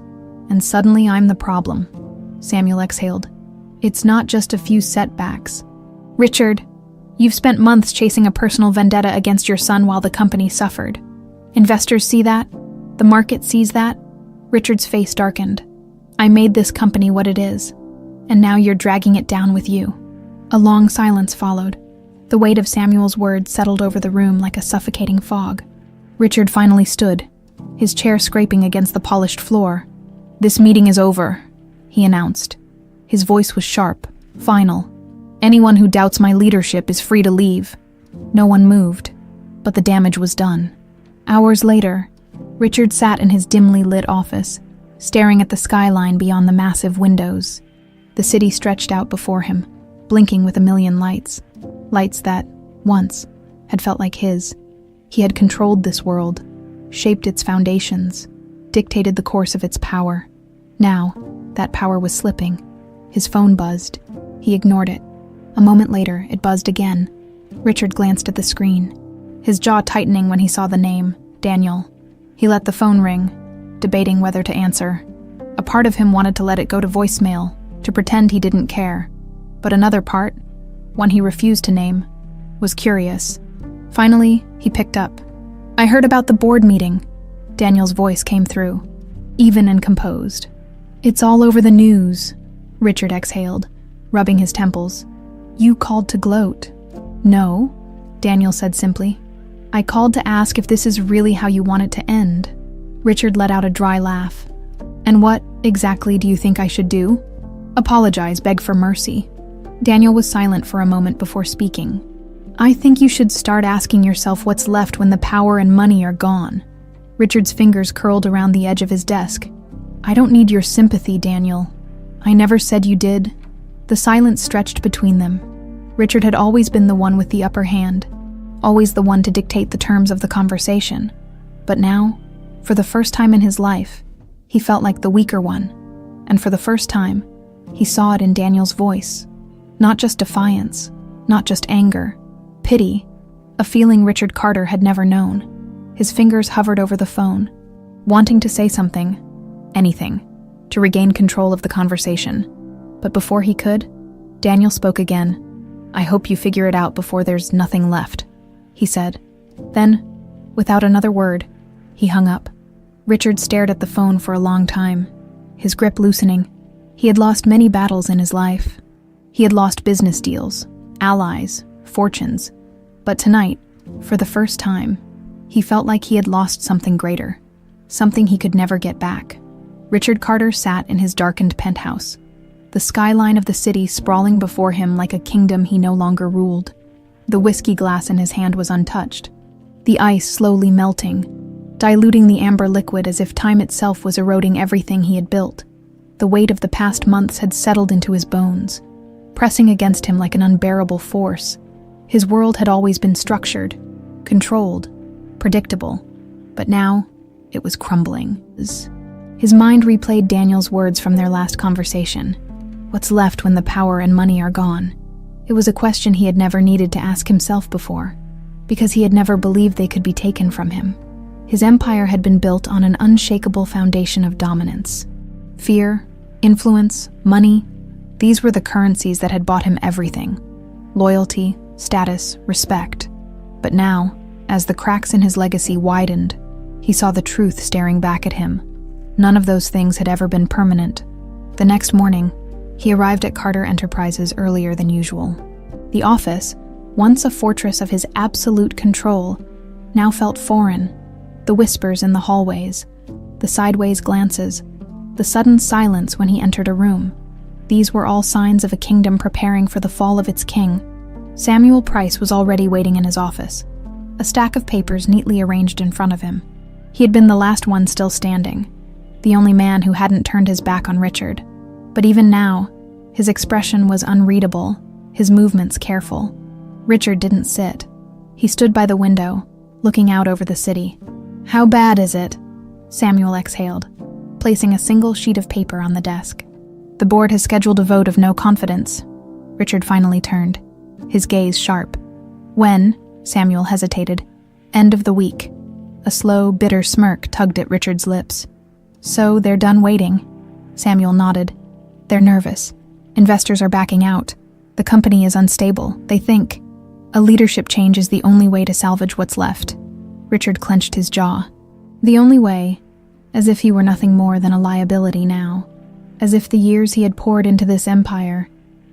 And suddenly I'm the problem." Samuel exhaled. "It's not just a few setbacks. Richard, you've spent months chasing a personal vendetta against your son while the company suffered. Investors see that. The market sees that." Richard's face darkened. "I made this company what it is, and now you're dragging it down with you." A long silence followed. The weight of Samuel's words settled over the room like a suffocating fog. Richard finally stood, his chair scraping against the polished floor. "This meeting is over," he announced. His voice was sharp, final. "Anyone who doubts my leadership is free to leave." No one moved, but the damage was done. Hours later, Richard sat in his dimly lit office, staring at the skyline beyond the massive windows. The city stretched out before him, blinking with a million lights. Lights that, once, had felt like his. He had controlled this world, shaped its foundations, dictated the course of its power. Now, that power was slipping. His phone buzzed. He ignored it. A moment later, it buzzed again. Richard glanced at the screen, his jaw tightening when he saw the name, Daniel. He let the phone ring, debating whether to answer. A part of him wanted to let it go to voicemail, to pretend he didn't care. But another part, one he refused to name, was curious. Finally, he picked up. "I heard about the board meeting." Daniel's voice came through, even and composed. "It's all over the news," Richard exhaled, rubbing his temples. "You called to gloat." "No," Daniel said simply. "I called to ask if this is really how you want it to end." Richard let out a dry laugh. "And what exactly do you think I should do? Apologize, beg for mercy. Daniel was silent for a moment before speaking. I think you should start asking yourself what's left when the power and money are gone. Richard's fingers curled around the edge of his desk. I don't need your sympathy, Daniel. I never said you did. The silence stretched between them. Richard had always been the one with the upper hand, always the one to dictate the terms of the conversation. But now, for the first time in his life, he felt like the weaker one. And for the first time, he saw it in Daniel's voice. Not just defiance, not just anger, pity, a feeling Richard Carter had never known. His fingers hovered over the phone, wanting to say something, anything, to regain control of the conversation. But before he could, Daniel spoke again. I hope you figure it out before there's nothing left, he said. Then, without another word, he hung up. Richard stared at the phone for a long time, his grip loosening. He had lost many battles in his life. He had lost business deals, allies, fortunes. But tonight, for the first time, he felt like he had lost something greater, something he could never get back. Richard Carter sat in his darkened penthouse, the skyline of the city sprawling before him like a kingdom he no longer ruled. The whiskey glass in his hand was untouched, the ice slowly melting, diluting the amber liquid as if time itself was eroding everything he had built. The weight of the past months had settled into his bones, pressing against him like an unbearable force. His world had always been structured, controlled, predictable, but now it was crumbling. His mind replayed Daniel's words from their last conversation. What's left when the power and money are gone? It was a question he had never needed to ask himself before, because he had never believed they could be taken from him. His empire had been built on an unshakable foundation of dominance. Fear, influence, money, these were the currencies that had bought him everything. Loyalty, status, respect. But now, as the cracks in his legacy widened, he saw the truth staring back at him. None of those things had ever been permanent. The next morning, he arrived at Carter Enterprises earlier than usual. The office, once a fortress of his absolute control, now felt foreign. The whispers in the hallways, the sideways glances, the sudden silence when he entered a room. These were all signs of a kingdom preparing for the fall of its king. Samuel Price was already waiting in his office, a stack of papers neatly arranged in front of him. He had been the last one still standing, the only man who hadn't turned his back on Richard. But even now, his expression was unreadable, his movements careful. Richard didn't sit. He stood by the window, looking out over the city. How bad is it? Samuel exhaled, placing a single sheet of paper on the desk. The board has scheduled a vote of no confidence. Richard finally turned, his gaze sharp. When? Samuel hesitated. End of the week. A slow, bitter smirk tugged at Richard's lips. So they're done waiting. Samuel nodded. They're nervous. Investors are backing out. The company is unstable, they think. A leadership change is the only way to salvage what's left. Richard clenched his jaw. The only way, as if he were nothing more than a liability now. As if the years he had poured into this empire,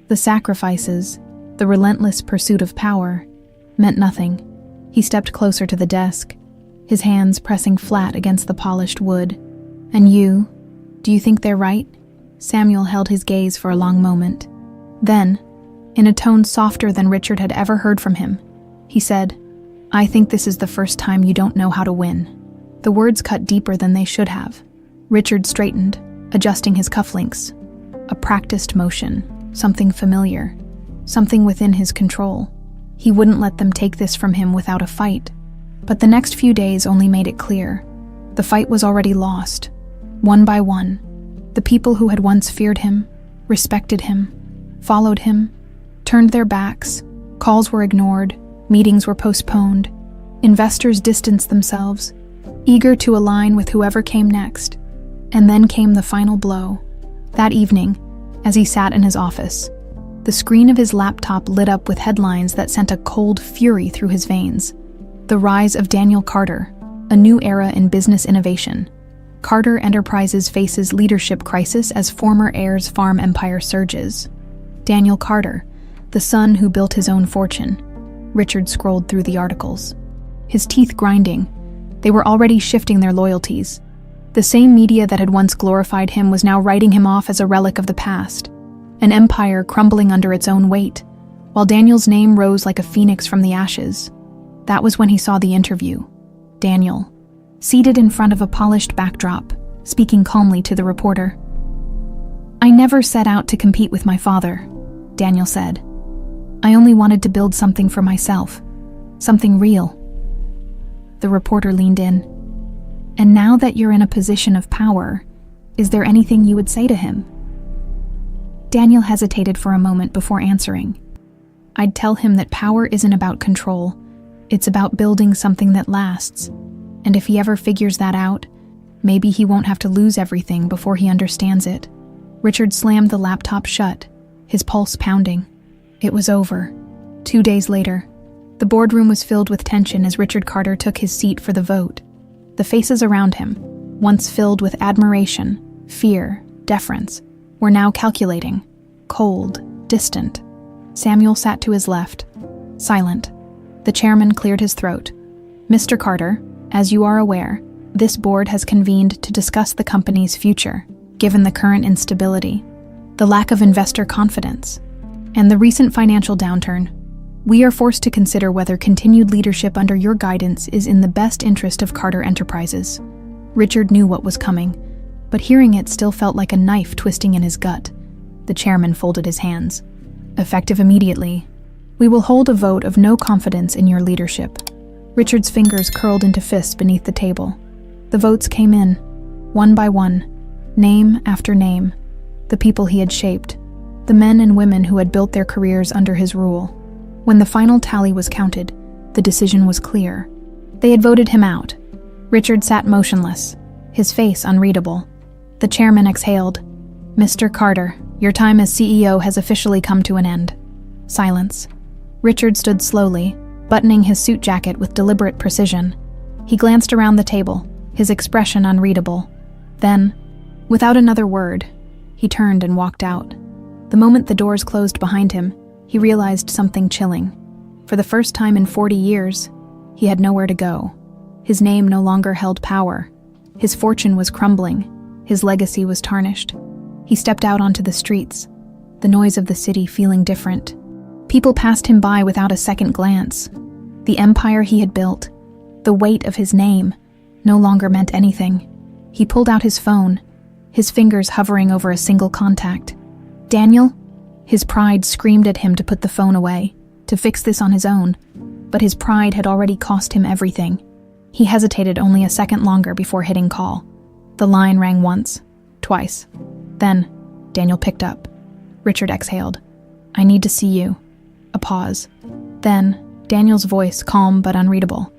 the sacrifices, the relentless pursuit of power, meant nothing. He stepped closer to the desk, his hands pressing flat against the polished wood. And you, do you think they're right? Samuel held his gaze for a long moment. Then, in a tone softer than Richard had ever heard from him, he said, I think this is the first time you don't know how to win. The words cut deeper than they should have. Richard straightened, adjusting his cufflinks. A practiced motion, something familiar, something within his control. He wouldn't let them take this from him without a fight. But the next few days only made it clear. The fight was already lost. One by one, the people who had once feared him, respected him, followed him, turned their backs, calls were ignored, meetings were postponed, investors distanced themselves, eager to align with whoever came next. And then came the final blow. That evening, as he sat in his office, the screen of his laptop lit up with headlines that sent a cold fury through his veins. The rise of Daniel Carter, a new era in business innovation. Carter Enterprises faces leadership crisis as former heir's farm empire surges. Daniel Carter, the son who built his own fortune. Richard scrolled through the articles, his teeth grinding. They were already shifting their loyalties. The same media that had once glorified him was now writing him off as a relic of the past, an empire crumbling under its own weight, while Daniel's name rose like a phoenix from the ashes. That was when he saw the interview. Daniel, seated in front of a polished backdrop, speaking calmly to the reporter. "I never set out to compete with my father," Daniel said. "I only wanted to build something for myself, something real." The reporter leaned in. "And now that you're in a position of power, is there anything you would say to him?" Daniel hesitated for a moment before answering. "I'd tell him that power isn't about control, it's about building something that lasts. And if he ever figures that out, maybe he won't have to lose everything before he understands it." Richard slammed the laptop shut, his pulse pounding. It was over. 2 days later, the boardroom was filled with tension as Richard Carter took his seat for the vote. The faces around him, once filled with admiration, fear, deference, were now calculating, cold, distant. Samuel sat to his left, silent. The chairman cleared his throat. "Mr. Carter, as you are aware, this board has convened to discuss the company's future, given the current instability, the lack of investor confidence, and the recent financial downturn. We are forced to consider whether continued leadership under your guidance is in the best interest of Carter Enterprises." Richard knew what was coming, but hearing it still felt like a knife twisting in his gut. The chairman folded his hands. "Effective immediately, we will hold a vote of no confidence in your leadership." Richard's fingers curled into fists beneath the table. The votes came in, one by one, name after name, the people he had shaped, the men and women who had built their careers under his rule. When the final tally was counted, the decision was clear. They had voted him out. Richard sat motionless, his face unreadable. The chairman exhaled. "Mr. Carter, your time as CEO has officially come to an end." Silence. Richard stood slowly, buttoning his suit jacket with deliberate precision. He glanced around the table, his expression unreadable. Then, without another word, he turned and walked out. The moment the doors closed behind him, he realized something chilling. For the first time in 40 years, he had nowhere to go. His name no longer held power. His fortune was crumbling. His legacy was tarnished. He stepped out onto the streets, the noise of the city feeling different. People passed him by without a second glance. The empire he had built, the weight of his name, no longer meant anything. He pulled out his phone, his fingers hovering over a single contact. "Daniel?" His pride screamed at him to put the phone away, to fix this on his own, but his pride had already cost him everything. He hesitated only a second longer before hitting call. The line rang once, twice. Then, Daniel picked up. Richard exhaled. "I need to see you." A pause. Then, Daniel's voice, calm but unreadable.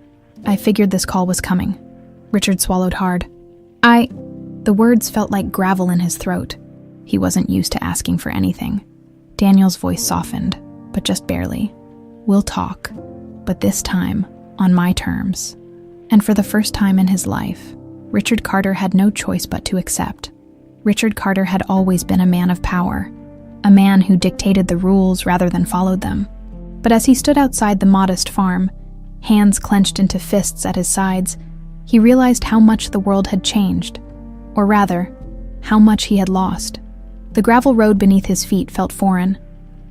"I figured this call was coming." Richard swallowed hard. The words felt like gravel in his throat. He wasn't used to asking for anything. Daniel's voice softened, but just barely. "We'll talk, but this time, on my terms." And for the first time in his life, Richard Carter had no choice but to accept. Richard Carter had always been a man of power, a man who dictated the rules rather than followed them. But as he stood outside the modest farm, hands clenched into fists at his sides, he realized how much the world had changed, or rather, how much he had lost. The gravel road beneath his feet felt foreign,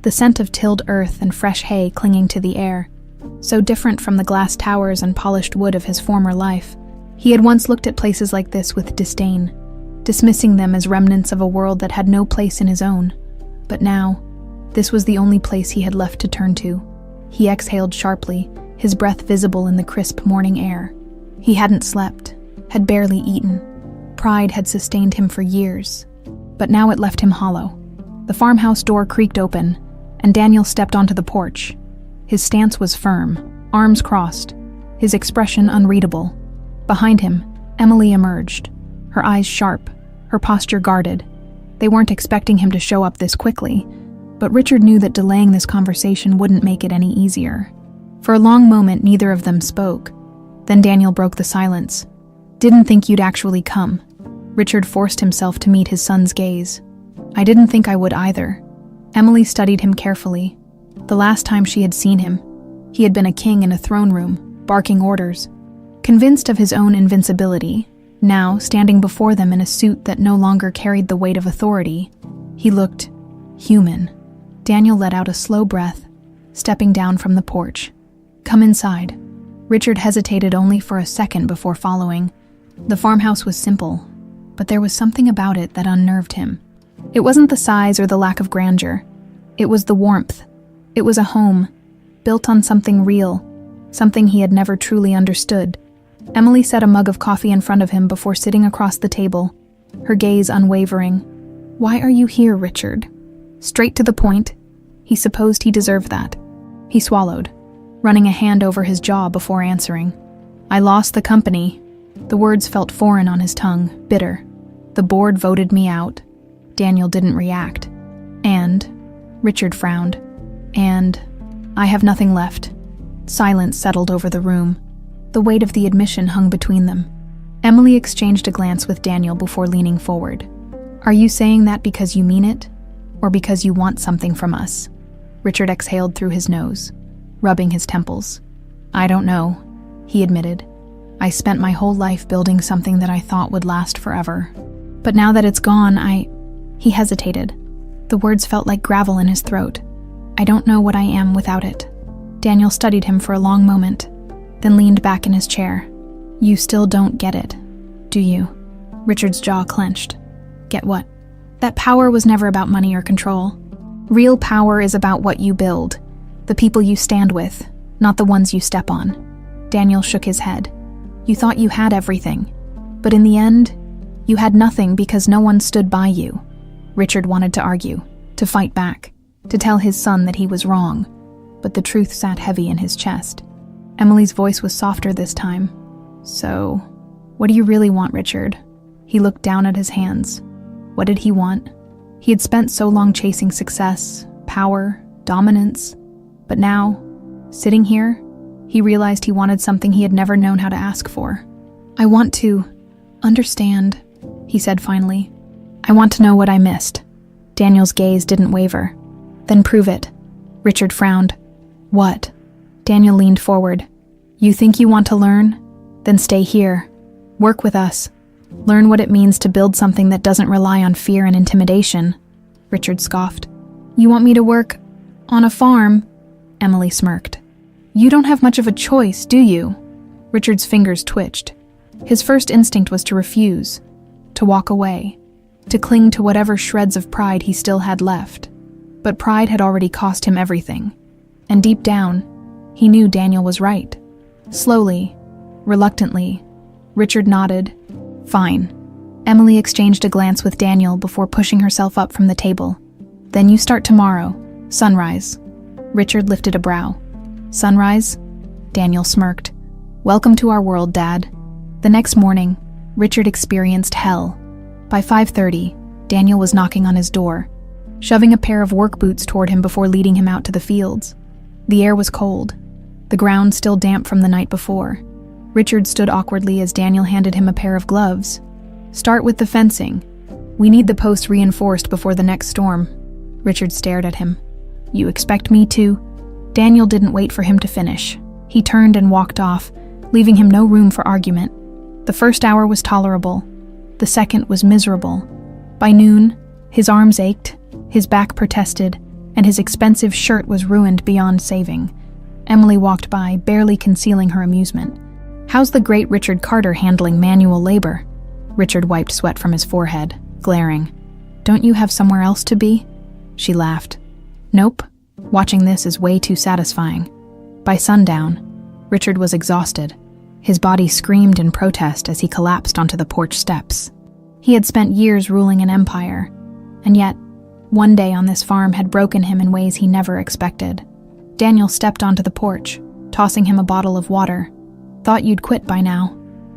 the scent of tilled earth and fresh hay clinging to the air, so different from the glass towers and polished wood of his former life. He had once looked at places like this with disdain, dismissing them as remnants of a world that had no place in his own. But now, this was the only place he had left to turn to. He exhaled sharply, his breath visible in the crisp morning air. He hadn't slept, had barely eaten. Pride had sustained him for years, but now it left him hollow. The farmhouse door creaked open, and Daniel stepped onto the porch. His stance was firm, arms crossed, his expression unreadable. Behind him, Emily emerged, her eyes sharp, her posture guarded. They weren't expecting him to show up this quickly, but Richard knew that delaying this conversation wouldn't make it any easier. For a long moment, neither of them spoke. Then Daniel broke the silence. "Didn't think you'd actually come." Richard forced himself to meet his son's gaze. "I didn't think I would either." Emily studied him carefully. The last time she had seen him, he had been a king in a throne room, barking orders. Convinced of his own invincibility, Now, standing before them in a suit that no longer carried the weight of authority, he looked human. Daniel let out a slow breath, stepping down from the porch. "Come inside." Richard hesitated only for a second before following. The farmhouse was simple, but there was something about it that unnerved him. It wasn't the size or the lack of grandeur. It was the warmth. It was a home, built on something real, something he had never truly understood. Emily set a mug of coffee in front of him before sitting across the table, her gaze unwavering. "Why are you here, Richard?" Straight to the point. He supposed he deserved that. He swallowed, running a hand over his jaw before answering. "I lost the company." The words felt foreign on his tongue, bitter. "The board voted me out." Daniel didn't react. "And?" Richard frowned. "And I have nothing left." Silence settled over the room. The weight of the admission hung between them. Emily exchanged a glance with Daniel before leaning forward. "Are you saying that because you mean it, or because you want something from us?" Richard exhaled through his nose, rubbing his temples. "I don't know," he admitted. "I spent my whole life building something that I thought would last forever. But now that it's gone, He hesitated. The words felt like gravel in his throat. "I don't know what I am without it." Daniel studied him for a long moment, then leaned back in his chair. "You still don't get it, do you?" Richard's jaw clenched. "Get what?" "That power was never about money or control. Real power is about what you build, the people you stand with, not the ones you step on." Daniel shook his head. "You thought you had everything, but in the end, you had nothing because no one stood by you." Richard wanted to argue, to fight back, to tell his son that he was wrong, but the truth sat heavy in his chest. Emily's voice was softer this time. "So, what do you really want, Richard?" He looked down at his hands. What did he want? He had spent so long chasing success, power, dominance, but now, sitting here, he realized he wanted something he had never known how to ask for. "I want to understand," he said finally. "I want to know what I missed." Daniel's gaze didn't waver. "Then prove it." Richard frowned. "What?" Daniel leaned forward. "You think you want to learn? Then stay here. Work with us. Learn what it means to build something that doesn't rely on fear and intimidation." Richard scoffed. "You want me to work on a farm?" Emily smirked. "You don't have much of a choice, do you?" Richard's fingers twitched. His first instinct was to refuse, to walk away, to cling to whatever shreds of pride he still had left. But pride had already cost him everything. And deep down, he knew Daniel was right. Slowly, reluctantly, Richard nodded. "Fine." Emily exchanged a glance with Daniel before pushing herself up from the table. "Then you start tomorrow, sunrise." Richard lifted a brow. "Sunrise?" Daniel smirked. "Welcome to our world, Dad." The next morning, Richard experienced hell. By 5:30, Daniel was knocking on his door, shoving a pair of work boots toward him before leading him out to the fields. The air was cold, the ground still damp from the night before. Richard stood awkwardly as Daniel handed him a pair of gloves. "Start with the fencing. We need the posts reinforced before the next storm." Richard stared at him. "You expect me to?" Daniel didn't wait for him to finish. He turned and walked off, leaving him no room for argument. The first hour was tolerable. The second was miserable. By noon, his arms ached, his back protested, and his expensive shirt was ruined beyond saving. Emily walked by, barely concealing her amusement. "How's the great Richard Carter handling manual labor?" Richard wiped sweat from his forehead, glaring. "Don't you have somewhere else to be?" She laughed. "Nope. Watching this is way too satisfying." By sundown, Richard was exhausted. His body screamed in protest as he collapsed onto the porch steps. He had spent years ruling an empire, and yet, one day on this farm had broken him in ways he never expected. Daniel stepped onto the porch, tossing him a bottle of water. "Thought you'd quit by now."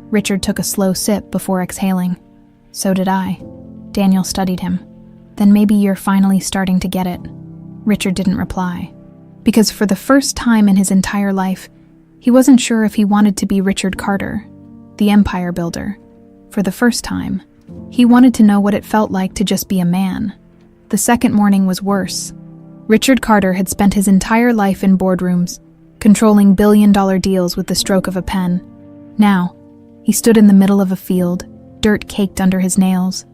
Richard took a slow sip before exhaling. "So did I." Daniel studied him. "Then maybe you're finally starting to get it." Richard didn't reply, because for the first time in his entire life, he wasn't sure if he wanted to be Richard Carter, the empire builder. For the first time, he wanted to know what it felt like to just be a man. The second morning was worse. Richard Carter had spent his entire life in boardrooms, controlling billion-dollar deals with the stroke of a pen. Now, he stood in the middle of a field, Dirt caked under his nails,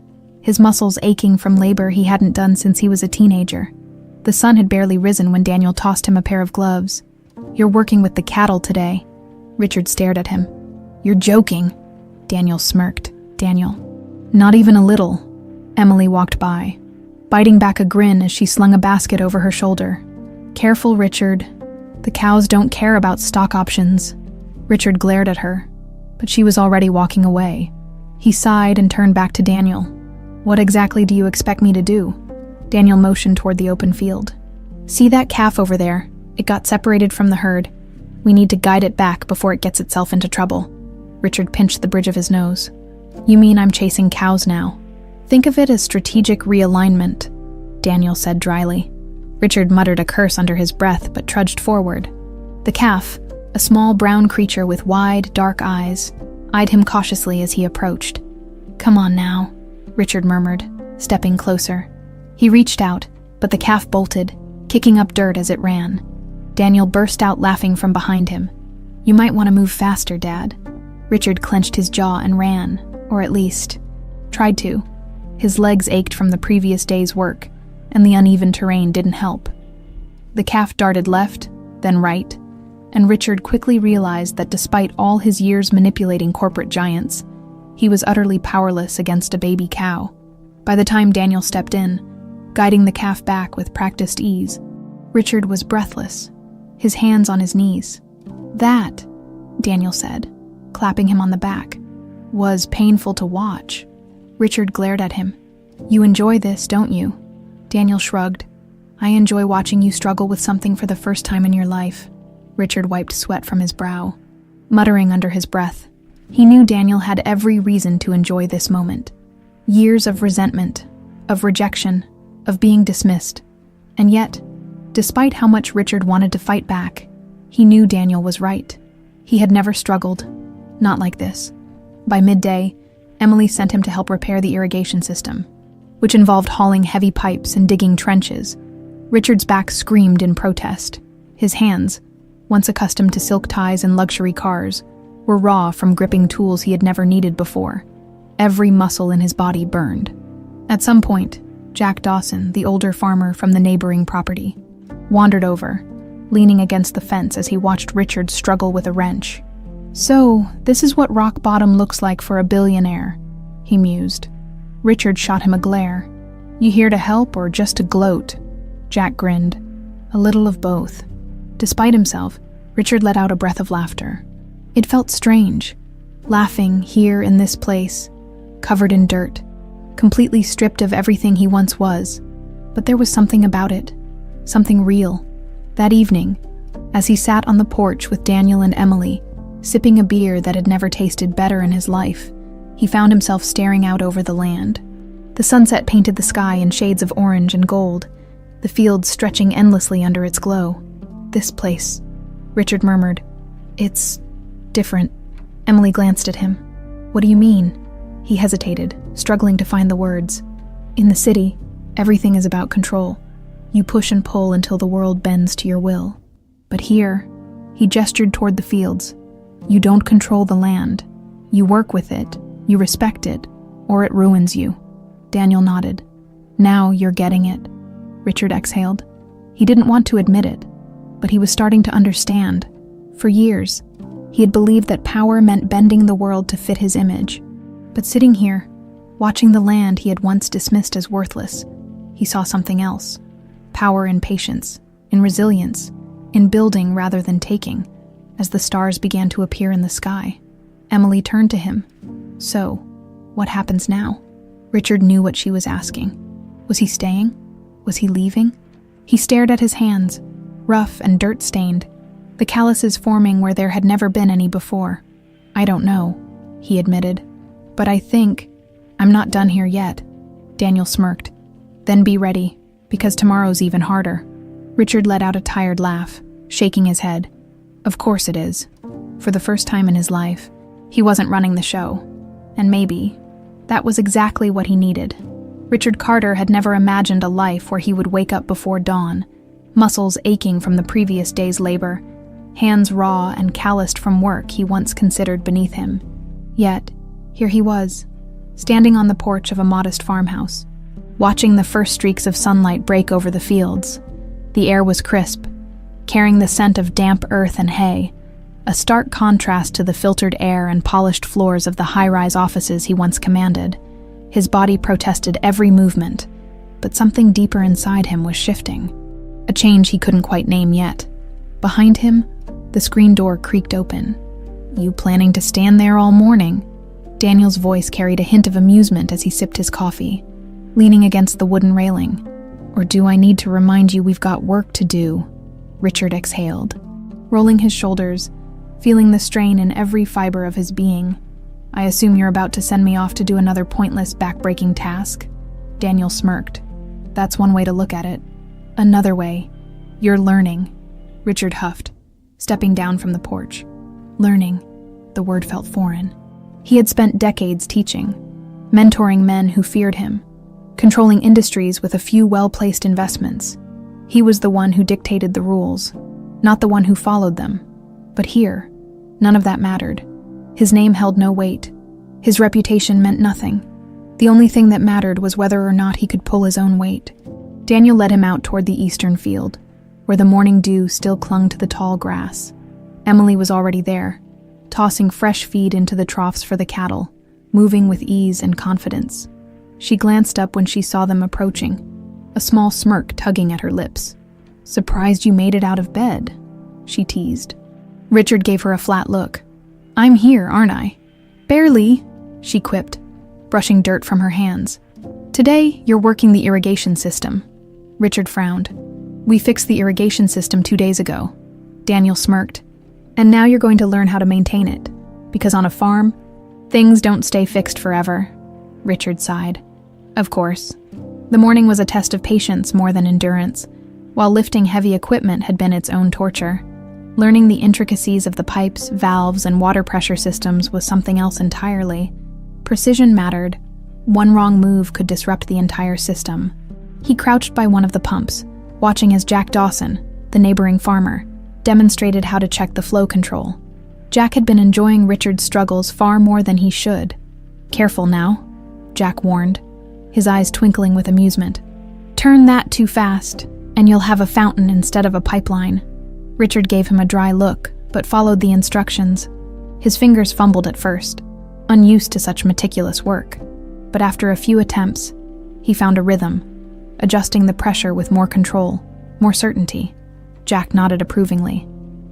his muscles aching from labor he hadn't done since he was a teenager. The sun had barely risen when Daniel tossed him a pair of gloves. "You're working with the cattle today." Richard stared at him. "You're joking." Daniel smirked. "Daniel." "Not even a little." Emily walked by, biting back a grin as she slung a basket over her shoulder. "Careful, Richard. The cows don't care about stock options." Richard glared at her, but she was already walking away. He sighed and turned back to Daniel. "What exactly do you expect me to do?" Daniel motioned toward the open field. "See that calf over there? It got separated from the herd. We need to guide it back before it gets itself into trouble." Richard pinched the bridge of his nose. "You mean I'm chasing cows now?" "Think of it as strategic realignment," Daniel said dryly. Richard muttered a curse under his breath but trudged forward. The calf, a small brown creature with wide, dark eyes, eyed him cautiously as he approached. "Come on now," Richard murmured, stepping closer. He reached out, but the calf bolted, kicking up dirt as it ran. Daniel burst out laughing from behind him. "You might want to move faster, Dad." Richard clenched his jaw and ran, or at least, tried to. His legs ached from the previous day's work, and the uneven terrain didn't help. The calf darted left, then right, and Richard quickly realized that despite all his years manipulating corporate giants, he was utterly powerless against a baby cow. By the time Daniel stepped in, guiding the calf back with practiced ease, Richard was breathless, his hands on his knees. "That," Daniel said, clapping him on the back, "was painful to watch." Richard glared at him. "You enjoy this, don't you?" Daniel shrugged. "I enjoy watching you struggle with something for the first time in your life." Richard wiped sweat from his brow, muttering under his breath. He knew Daniel had every reason to enjoy this moment. Years of resentment, of rejection, of being dismissed. And yet, despite how much Richard wanted to fight back, he knew Daniel was right. He had never struggled. Not like this. By midday, Emily sent him to help repair the irrigation system, which involved hauling heavy pipes and digging trenches. Richard's back screamed in protest. His hands, once accustomed to silk ties and luxury cars, were raw from gripping tools he had never needed before. Every muscle in his body burned. At some point, Jack Dawson, the older farmer from the neighboring property, wandered over, leaning against the fence as he watched Richard struggle with a wrench. "So, this is what rock bottom looks like for a billionaire," he mused. Richard shot him a glare. "You here to help or just to gloat?" Jack grinned. "A little of both." Despite himself, Richard let out a breath of laughter. It felt strange, laughing here in this place, covered in dirt, completely stripped of everything he once was. But there was something about it, something real. That evening, as he sat on the porch with Daniel and Emily, sipping a beer that had never tasted better in his life, he found himself staring out over the land. The sunset painted the sky in shades of orange and gold, the fields stretching endlessly under its glow. "This place," Richard murmured. "It's different." Emily glanced at him. "What do you mean?" He hesitated, struggling to find the words. "In the city, everything is about control. You push and pull until the world bends to your will. But here," he gestured toward the fields, "you don't control the land. You work with it, you respect it, or it ruins you." Daniel nodded. "Now you're getting it." Richard exhaled. He didn't want to admit it, but he was starting to understand. For years, he had believed that power meant bending the world to fit his image. But sitting here, watching the land he had once dismissed as worthless, he saw something else. Power in patience, in resilience, in building rather than taking, as the stars began to appear in the sky. Emily turned to him. "So, what happens now?" Richard knew what she was asking. Was he staying? Was he leaving? He stared at his hands, rough and dirt-stained, the calluses forming where there had never been any before. "I don't know," he admitted. "But I think I'm not done here yet." Daniel smirked. "Then be ready, because tomorrow's even harder." Richard let out a tired laugh, shaking his head. Of course it is. For the first time in his life, he wasn't running the show. And maybe that was exactly what he needed. Richard Carter had never imagined a life where he would wake up before dawn, muscles aching from the previous day's labor, hands raw and calloused from work he once considered beneath him. Yet, here he was, standing on the porch of a modest farmhouse, watching the first streaks of sunlight break over the fields. The air was crisp, carrying the scent of damp earth and hay, a stark contrast to the filtered air and polished floors of the high-rise offices he once commanded. His body protested every movement, but something deeper inside him was shifting, a change he couldn't quite name yet. Behind him, the screen door creaked open. "You planning to stand there all morning?" Daniel's voice carried a hint of amusement as he sipped his coffee, leaning against the wooden railing. "Or do I need to remind you we've got work to do?" Richard exhaled, rolling his shoulders, feeling the strain in every fiber of his being. "I assume you're about to send me off to do another pointless, back-breaking task?" Daniel smirked. "That's one way to look at it. Another way, you're learning," Richard huffed, stepping down from the porch. Learning. The word felt foreign. He had spent decades teaching, mentoring men who feared him, controlling industries with a few well-placed investments. He was the one who dictated the rules, not the one who followed them. But here, none of that mattered. His name held no weight. His reputation meant nothing. The only thing that mattered was whether or not he could pull his own weight. Daniel led him out toward the eastern field, where the morning dew still clung to the tall grass. Emily was already there, tossing fresh feed into the troughs for the cattle, moving with ease and confidence. She glanced up when she saw them approaching, a small smirk tugging at her lips. "Surprised you made it out of bed," she teased. Richard gave her a flat look. "I'm here, aren't I?" "Barely," she quipped, brushing dirt from her hands. "Today, you're working the irrigation system." Richard frowned. "We fixed the irrigation system 2 days ago." Daniel smirked. "And now you're going to learn how to maintain it. Because on a farm, things don't stay fixed forever." Richard sighed. Of course. The morning was a test of patience more than endurance, while lifting heavy equipment had been its own torture. Learning the intricacies of the pipes, valves, and water pressure systems was something else entirely. Precision mattered. One wrong move could disrupt the entire system. He crouched by one of the pumps, watching as Jack Dawson, the neighboring farmer, demonstrated how to check the flow control. Jack had been enjoying Richard's struggles far more than he should. "Careful now," Jack warned, his eyes twinkling with amusement. "Turn that too fast, and you'll have a fountain instead of a pipeline." Richard gave him a dry look, but followed the instructions. His fingers fumbled at first, unused to such meticulous work. But after a few attempts, he found a rhythm, adjusting the pressure with more control, more certainty. Jack nodded approvingly.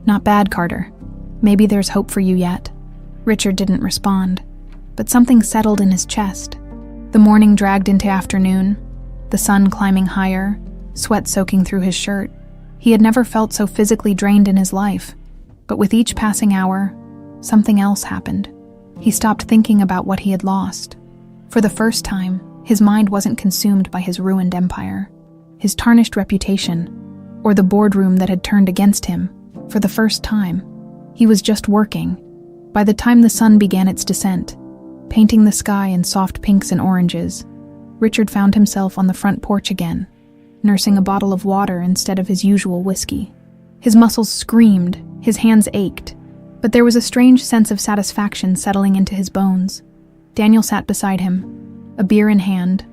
"Not bad, Carter. Maybe there's hope for you yet." Richard didn't respond, but something settled in his chest. The morning dragged into afternoon, the sun climbing higher, sweat soaking through his shirt. He had never felt so physically drained in his life, but with each passing hour, something else happened. He stopped thinking about what he had lost. For the first time, his mind wasn't consumed by his ruined empire, his tarnished reputation, or the boardroom that had turned against him. For the first time, he was just working. By the time the sun began its descent, painting the sky in soft pinks and oranges, Richard found himself on the front porch again, nursing a bottle of water instead of his usual whiskey. His muscles screamed, his hands ached, but there was a strange sense of satisfaction settling into his bones. Daniel sat beside him, a beer in hand,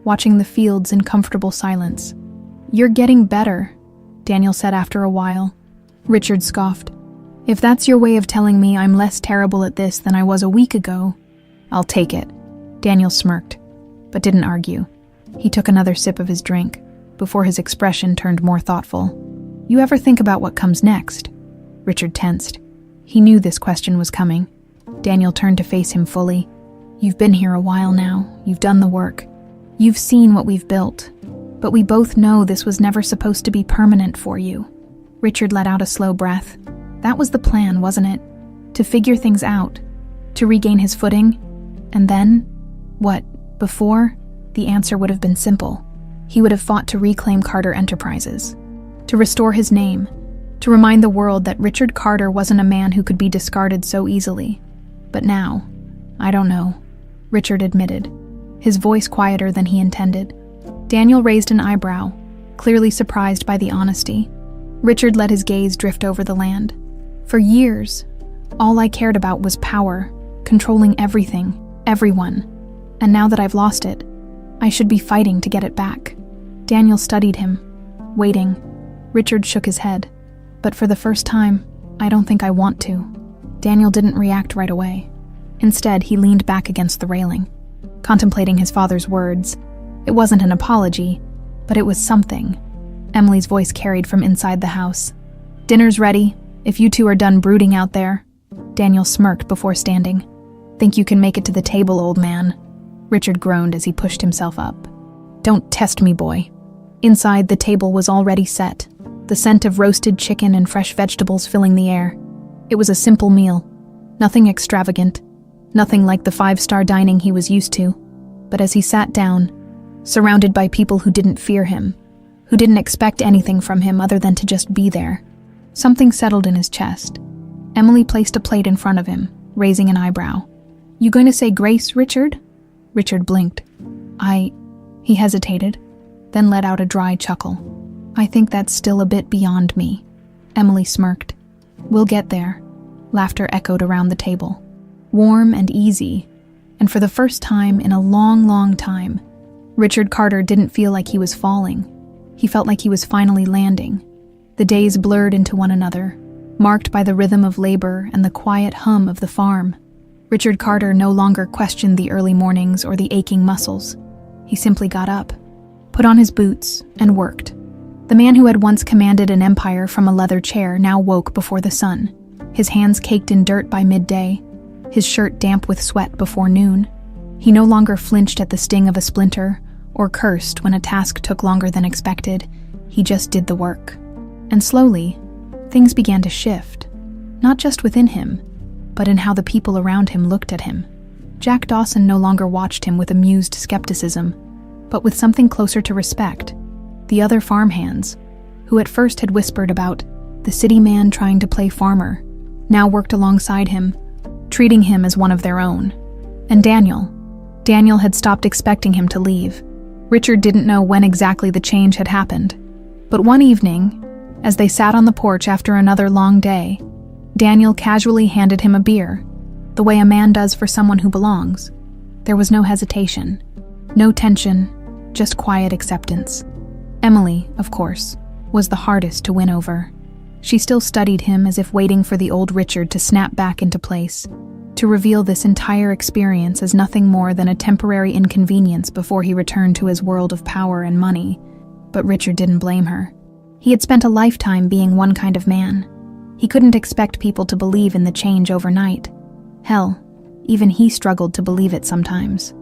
watching the fields in comfortable silence. "You're getting better," Daniel said after a while. Richard scoffed. "If that's your way of telling me I'm less terrible at this than I was a week ago, I'll take it." Daniel smirked, but didn't argue. He took another sip of his drink, before his expression turned more thoughtful. "You ever think about what comes next?" Richard tensed. He knew this question was coming. Daniel turned to face him fully. "You've been here a while now. You've done the work. You've seen what we've built. But we both know this was never supposed to be permanent for you." Richard let out a slow breath. That was the plan, wasn't it? To figure things out, to regain his footing, and then, what, before? The answer would have been simple. He would have fought to reclaim Carter Enterprises, to restore his name, to remind the world that Richard Carter wasn't a man who could be discarded so easily. But now, I don't know, Richard admitted, his voice quieter than he intended. Daniel raised an eyebrow, clearly surprised by the honesty. Richard let his gaze drift over the land. "For years, all I cared about was power, controlling everything, everyone. And now that I've lost it, I should be fighting to get it back. Daniel studied him, waiting. Richard shook his head. But for the first time, I don't think I want to. Daniel didn't react right away. Instead, he leaned back against the railing, contemplating his father's words. It wasn't an apology, but it was something. Emily's voice carried from inside the house. "Dinner's ready, if you two are done brooding out there." Daniel smirked before standing. "Think you can make it to the table, old man?" Richard groaned as he pushed himself up. "Don't test me, boy." Inside, the table was already set, the scent of roasted chicken and fresh vegetables filling the air. It was a simple meal, nothing extravagant, nothing like the five-star dining he was used to. But as he sat down, surrounded by people who didn't fear him, who didn't expect anything from him other than to just be there, something settled in his chest. Emily placed a plate in front of him, raising an eyebrow. "You going to say grace, Richard?" Richard blinked. He hesitated, then let out a dry chuckle. "I think that's still a bit beyond me." Emily smirked. "We'll get there." Laughter echoed around the table. Warm and easy, and for the first time in a long, long time, Richard Carter didn't feel like he was falling. He felt like he was finally landing. The days blurred into one another, marked by the rhythm of labor and the quiet hum of the farm. Richard Carter no longer questioned the early mornings or the aching muscles. He simply got up, put on his boots, and worked. The man who had once commanded an empire from a leather chair now woke before the sun, his hands caked in dirt by midday, his shirt damp with sweat before noon. He no longer flinched at the sting of a splinter or cursed when a task took longer than expected. He just did the work. And slowly, things began to shift, not just within him, but in how the people around him looked at him. Jack Dawson no longer watched him with amused skepticism, but with something closer to respect. The other farmhands, who at first had whispered about the city man trying to play farmer, now worked alongside him, treating him as one of their own. And Daniel had stopped expecting him to leave. Richard didn't know when exactly the change had happened, but one evening, as they sat on the porch after another long day, Daniel casually handed him a beer, the way a man does for someone who belongs. There was no hesitation, no tension, just quiet acceptance. Emily, of course, was the hardest to win over. She still studied him as if waiting for the old Richard to snap back into place, to reveal this entire experience as nothing more than a temporary inconvenience before he returned to his world of power and money. But Richard didn't blame her. He had spent a lifetime being one kind of man. He couldn't expect people to believe in the change overnight. Hell, even he struggled to believe it sometimes.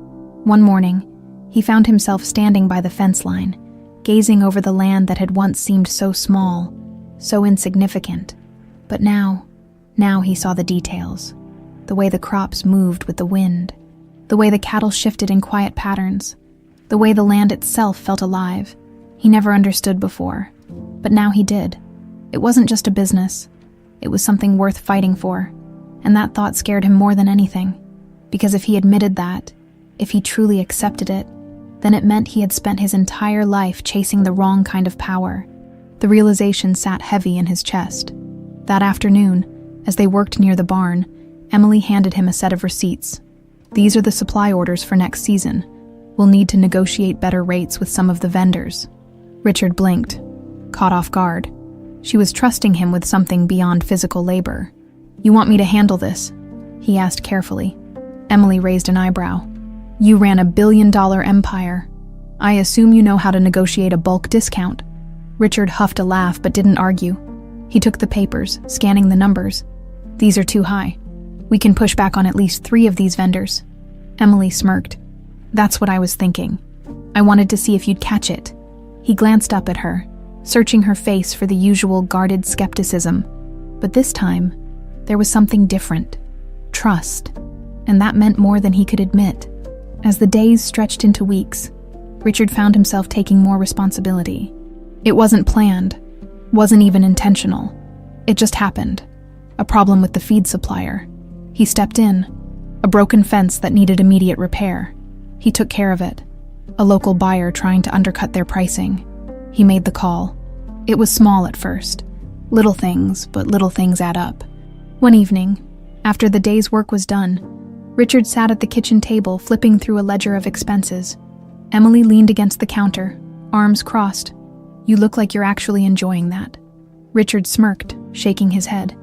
One morning, he found himself standing by the fence line, gazing over the land that had once seemed so small, so insignificant. But now he saw the details. The way the crops moved with the wind, the way the cattle shifted in quiet patterns, the way the land itself felt alive. He never understood before, but now he did. It wasn't just a business. It was something worth fighting for, and that thought scared him more than anything, because if he admitted that, if he truly accepted it, then it meant he had spent his entire life chasing the wrong kind of power. The realization sat heavy in his chest. That afternoon, as they worked near the barn, Emily handed him a set of receipts. "These are the supply orders for next season. We'll need to negotiate better rates with some of the vendors." Richard blinked, caught off guard. She was trusting him with something beyond physical labor. "You want me to handle this?" he asked carefully. Emily raised an eyebrow. "You ran a billion-dollar empire. I assume you know how to negotiate a bulk discount." Richard huffed a laugh but didn't argue. He took the papers, scanning the numbers. "These are too high. We can push back on at least 3 of these vendors." Emily smirked. "That's what I was thinking. I wanted to see if you'd catch it." He glanced up at her, searching her face for the usual guarded skepticism. But this time, there was something different. Trust. And that meant more than he could admit. As the days stretched into weeks, Richard found himself taking more responsibility. It wasn't planned, wasn't even intentional. It just happened. A problem with the feed supplier. He stepped in. A broken fence that needed immediate repair. He took care of it. A local buyer trying to undercut their pricing. He made the call. It was small at first. Little things, but little things add up. One evening, after the day's work was done, Richard sat at the kitchen table, flipping through a ledger of expenses. Emily leaned against the counter, arms crossed. "You look like you're actually enjoying that." Richard smirked, shaking his head.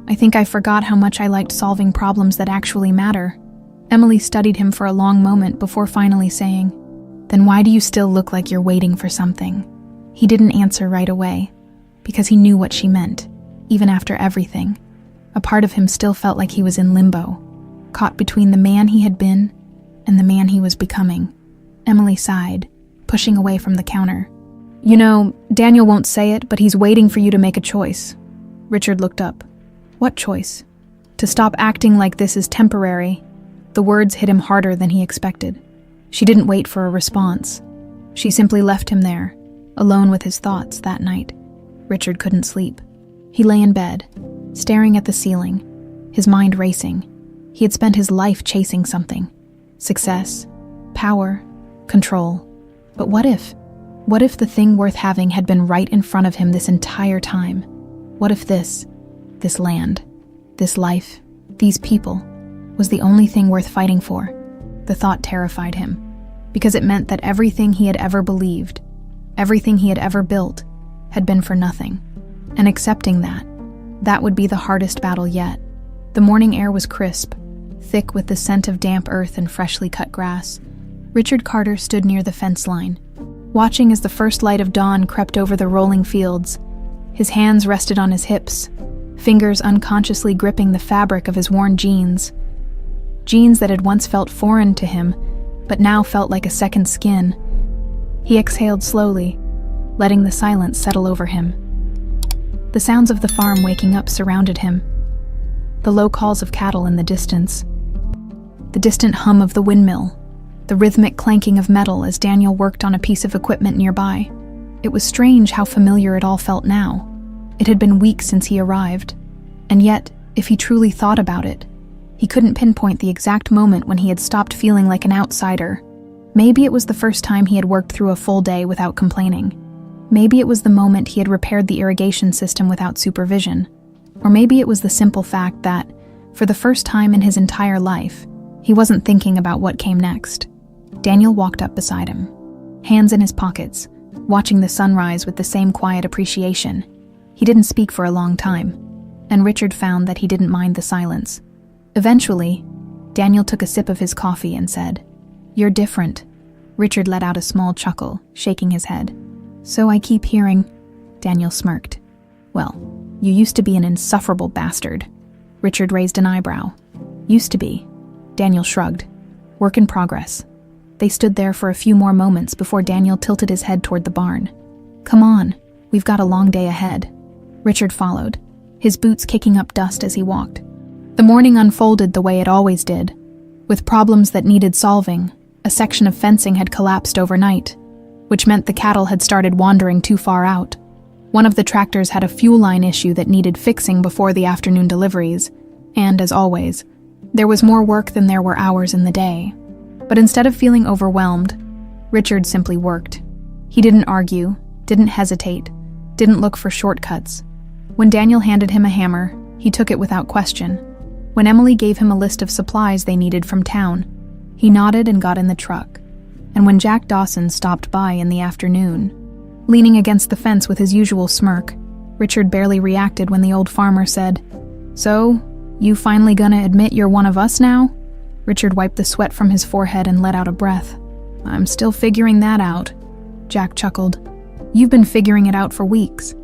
"I think I forgot how much I liked solving problems that actually matter." Emily studied him for a long moment before finally saying, "Then why do you still look like you're waiting for something?" He didn't answer right away, because he knew what she meant. Even after everything, a part of him still felt like he was in limbo, caught between the man he had been and the man he was becoming. Emily sighed, pushing away from the counter. "You know, Daniel won't say it, but he's waiting for you to make a choice." Richard looked up. "What choice?" "To stop acting like this is temporary." The words hit him harder than he expected. She didn't wait for a response. She simply left him there, alone with his thoughts that night. Richard couldn't sleep. He lay in bed, staring at the ceiling, his mind racing. He had spent his life chasing something. Success, power, control. But what if? What if the thing worth having had been right in front of him this entire time? What if this land, this life, these people, was the only thing worth fighting for? The thought terrified him, because it meant that everything he had ever believed, everything he had ever built, had been for nothing. And accepting that would be the hardest battle yet. The morning air was crisp, thick with the scent of damp earth and freshly cut grass. Richard Carter stood near the fence line, watching as the first light of dawn crept over the rolling fields. His hands rested on his hips, fingers unconsciously gripping the fabric of his worn jeans. Jeans that had once felt foreign to him, but now felt like a second skin. He exhaled slowly, letting the silence settle over him. The sounds of the farm waking up surrounded him. The low calls of cattle in the distance. The distant hum of the windmill. The rhythmic clanking of metal as Daniel worked on a piece of equipment nearby. It was strange how familiar it all felt now. It had been weeks since he arrived. And yet, if he truly thought about it, he couldn't pinpoint the exact moment when he had stopped feeling like an outsider. Maybe it was the first time he had worked through a full day without complaining. Maybe it was the moment he had repaired the irrigation system without supervision. Or maybe it was the simple fact that, for the first time in his entire life, he wasn't thinking about what came next. Daniel walked up beside him, hands in his pockets, watching the sunrise with the same quiet appreciation. He didn't speak for a long time, and Richard found that he didn't mind the silence. Eventually, Daniel took a sip of his coffee and said, "You're different." Richard let out a small chuckle, shaking his head. "So I keep hearing." Daniel smirked. "Well, you used to be an insufferable bastard." Richard raised an eyebrow. "Used to be." Daniel shrugged. "Work in progress." They stood there for a few more moments before Daniel tilted his head toward the barn. "Come on, we've got a long day ahead." Richard followed, his boots kicking up dust as he walked. The morning unfolded the way it always did. With problems that needed solving, a section of fencing had collapsed overnight, which meant the cattle had started wandering too far out. One of the tractors had a fuel line issue that needed fixing before the afternoon deliveries, and, as always, there was more work than there were hours in the day. But instead of feeling overwhelmed, Richard simply worked. He didn't argue, didn't hesitate, didn't look for shortcuts. When Daniel handed him a hammer, he took it without question. When Emily gave him a list of supplies they needed from town, he nodded and got in the truck. And when Jack Dawson stopped by in the afternoon, leaning against the fence with his usual smirk, Richard barely reacted when the old farmer said, "So, you finally gonna admit you're one of us now?" Richard wiped the sweat from his forehead and let out a breath. "I'm still figuring that out." Jack chuckled. "You've been figuring it out for weeks."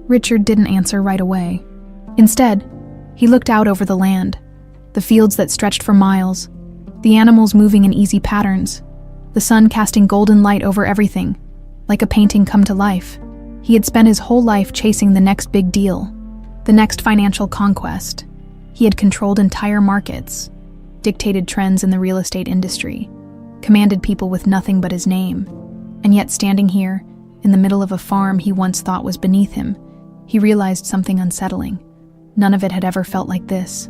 Richard didn't answer right away. Instead, he looked out over the land, the fields that stretched for miles, the animals moving in easy patterns, the sun casting golden light over everything, like a painting come to life. He had spent his whole life chasing the next big deal, the next financial conquest. He had controlled entire markets, dictated trends in the real estate industry, commanded people with nothing but his name. And yet, standing here, in the middle of a farm he once thought was beneath him, he realized something unsettling. None of it had ever felt like this.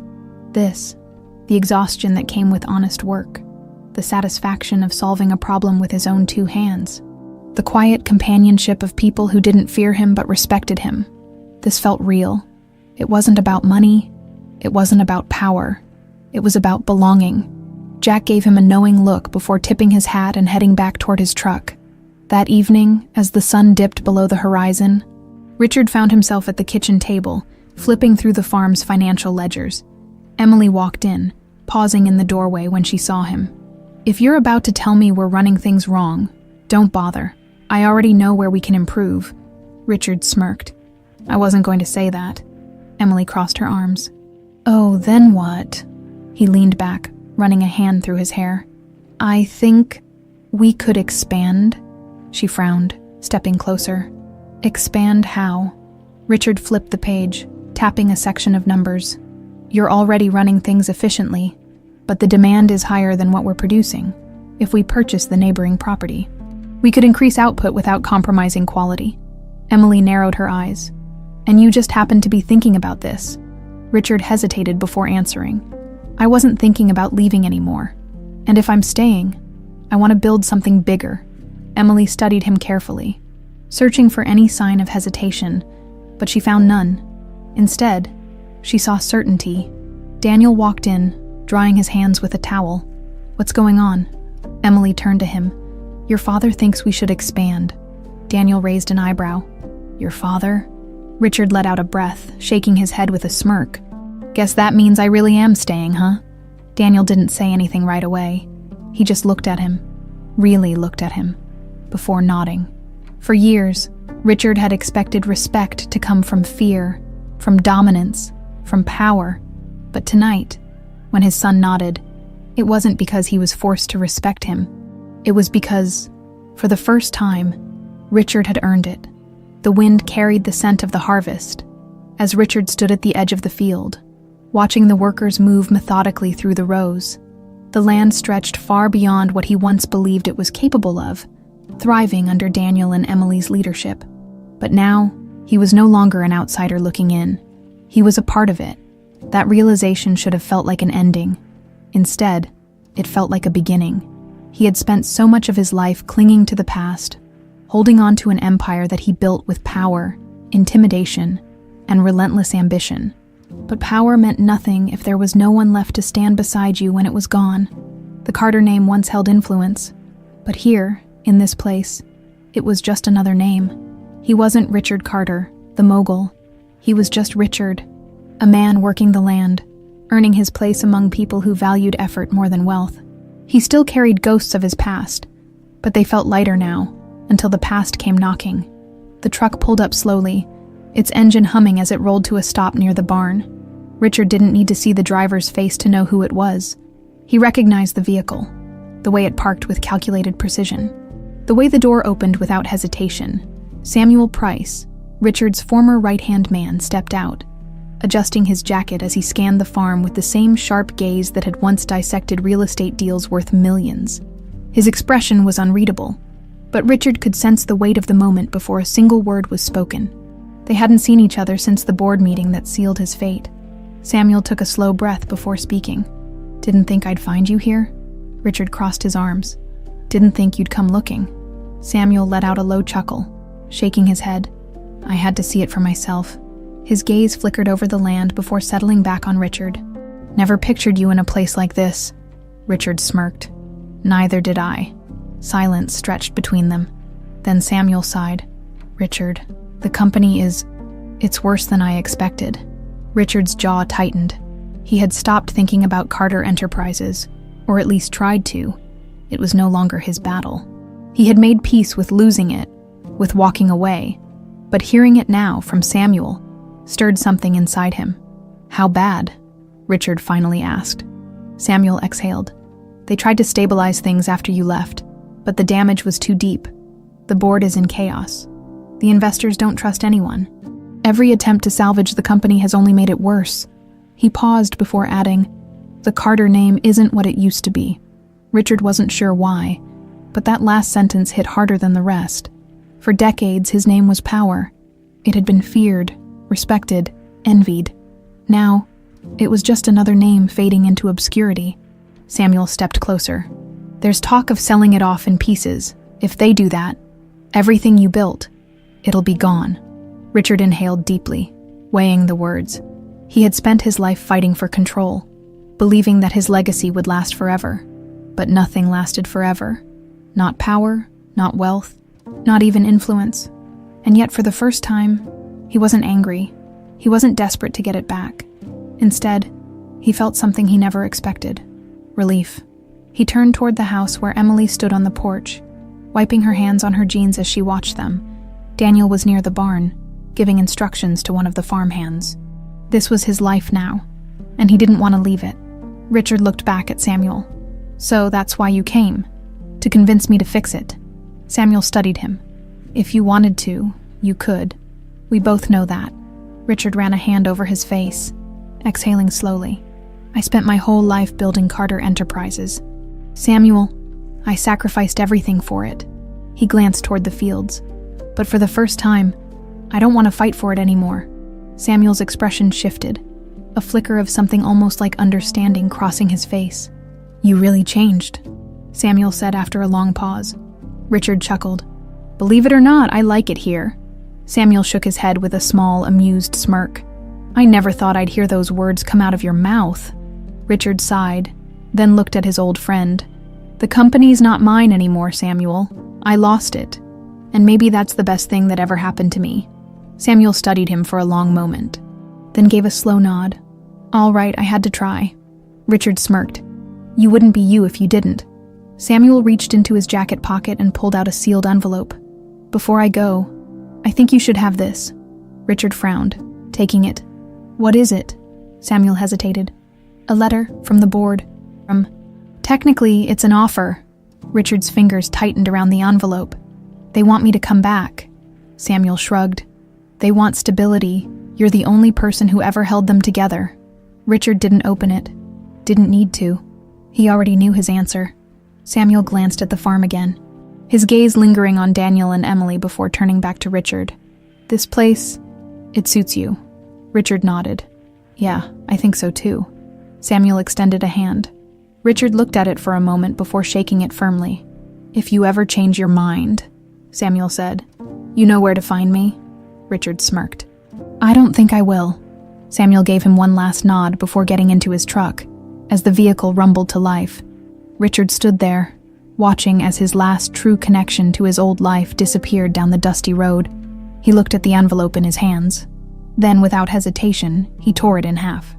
The exhaustion that came with honest work, the satisfaction of solving a problem with his own two hands, the quiet companionship of people who didn't fear him but respected him. This felt real. It wasn't about money. It wasn't about power. It was about belonging. Jack gave him a knowing look before tipping his hat and heading back toward his truck. That evening, as the sun dipped below the horizon, Richard found himself at the kitchen table, flipping through the farm's financial ledgers. Emily walked in, pausing in the doorway when she saw him. "If you're about to tell me we're running things wrong, don't bother. I already know where we can improve." Richard smirked. "I wasn't going to say that." Emily crossed her arms. "Oh, then what?" He leaned back, running a hand through his hair. "I think we could expand," she frowned, stepping closer. "Expand how?" Richard flipped the page, tapping a section of numbers. "You're already running things efficiently, but the demand is higher than what we're producing. If we purchase the neighboring property, we could increase output without compromising quality." Emily narrowed her eyes. "And you just happened to be thinking about this?" Richard hesitated before answering. "I wasn't thinking about leaving anymore. And if I'm staying, I want to build something bigger." Emily studied him carefully, searching for any sign of hesitation, but she found none. Instead, she saw certainty. Daniel walked in, drying his hands with a towel. "What's going on?" Emily turned to him. "Your father thinks we should expand." Daniel raised an eyebrow. "Your father?" Richard let out a breath, shaking his head with a smirk. "Guess that means I really am staying, huh?" Daniel didn't say anything right away. He just looked at him, really looked at him, before nodding. For years, Richard had expected respect to come from fear, from dominance, from power. But tonight, when his son nodded, it wasn't because he was forced to respect him. It was because, for the first time, Richard had earned it. The wind carried the scent of the harvest. As Richard stood at the edge of the field, watching the workers move methodically through the rows, the land stretched far beyond what he once believed it was capable of, thriving under Daniel and Emily's leadership. But now, he was no longer an outsider looking in. He was a part of it. That realization should have felt like an ending. Instead, it felt like a beginning. He had spent so much of his life clinging to the past, holding on to an empire that he built with power, intimidation, and relentless ambition. But power meant nothing if there was no one left to stand beside you when it was gone. The Carter name once held influence, but here, in this place, it was just another name. He wasn't Richard Carter, the mogul. He was just Richard, a man working the land, earning his place among people who valued effort more than wealth. He still carried ghosts of his past, but they felt lighter now, until the past came knocking. The truck pulled up slowly, its engine humming as it rolled to a stop near the barn. Richard didn't need to see the driver's face to know who it was. He recognized the vehicle, the way it parked with calculated precision, the way the door opened without hesitation. Samuel Price, Richard's former right-hand man, stepped out, adjusting his jacket as he scanned the farm with the same sharp gaze that had once dissected real estate deals worth millions. His expression was unreadable, but Richard could sense the weight of the moment before a single word was spoken. They hadn't seen each other since the board meeting that sealed his fate. Samuel took a slow breath before speaking. "Didn't think I'd find you here?" Richard crossed his arms. "Didn't think you'd come looking." Samuel let out a low chuckle, shaking his head. "I had to see it for myself." His gaze flickered over the land before settling back on Richard. "Never pictured you in a place like this." Richard smirked. "Neither did I." Silence stretched between them. Then Samuel sighed. "Richard, the company it's worse than I expected." Richard's jaw tightened. He had stopped thinking about Carter Enterprises, or at least tried to. It was no longer his battle. He had made peace with losing it, with walking away, but hearing it now from Samuel stirred something inside him. "How bad?" Richard finally asked. Samuel exhaled. "They tried to stabilize things after you left, but the damage was too deep. The board is in chaos. The investors don't trust anyone. Every attempt to salvage the company has only made it worse." He paused before adding, "The Carter name isn't what it used to be." Richard wasn't sure why, but that last sentence hit harder than the rest. For decades, his name was power. It had been feared, respected, envied. Now, it was just another name fading into obscurity. Samuel stepped closer. "There's talk of selling it off in pieces. If they do that, everything you built, it'll be gone." Richard inhaled deeply, weighing the words. He had spent his life fighting for control, believing that his legacy would last forever. But nothing lasted forever. Not power, not wealth, not even influence. And yet for the first time, he wasn't angry. He wasn't desperate to get it back. Instead, he felt something he never expected. Relief. He turned toward the house where Emily stood on the porch, wiping her hands on her jeans as she watched them. Daniel was near the barn, giving instructions to one of the farmhands. This was his life now, and he didn't want to leave it. Richard looked back at Samuel. "So that's why you came? To convince me to fix it?" Samuel studied him. "If you wanted to, you could. We both know that." Richard ran a hand over his face, exhaling slowly. "I spent my whole life building Carter Enterprises. Samuel, I sacrificed everything for it." He glanced toward the fields. "But for the first time, I don't want to fight for it anymore." Samuel's expression shifted, a flicker of something almost like understanding crossing his face. "You really changed," Samuel said after a long pause. Richard chuckled. "Believe it or not, I like it here." Samuel shook his head with a small, amused smirk. "I never thought I'd hear those words come out of your mouth." Richard sighed, then looked at his old friend. "The company's not mine anymore, Samuel. I lost it. And maybe that's the best thing that ever happened to me." Samuel studied him for a long moment, then gave a slow nod. "All right, I had to try." Richard smirked. "You wouldn't be you if you didn't." Samuel reached into his jacket pocket and pulled out a sealed envelope. "Before I go, I think you should have this." Richard frowned, taking it. "What is it?" Samuel hesitated. "A letter from the board. Technically, it's an offer." Richard's fingers tightened around the envelope. "They want me to come back." Samuel shrugged. "They want stability. You're the only person who ever held them together." Richard didn't open it. Didn't need to. He already knew his answer. Samuel glanced at the farm again, his gaze lingering on Daniel and Emily before turning back to Richard. "This place, it suits you." Richard nodded. "Yeah, I think so too." Samuel extended a hand. Richard looked at it for a moment before shaking it firmly. "If you ever change your mind," Samuel said, "you know where to find me." Richard smirked. "I don't think I will." Samuel gave him one last nod before getting into his truck, as the vehicle rumbled to life. Richard stood there, watching as his last true connection to his old life disappeared down the dusty road. He looked at the envelope in his hands. Then, without hesitation, he tore it in half.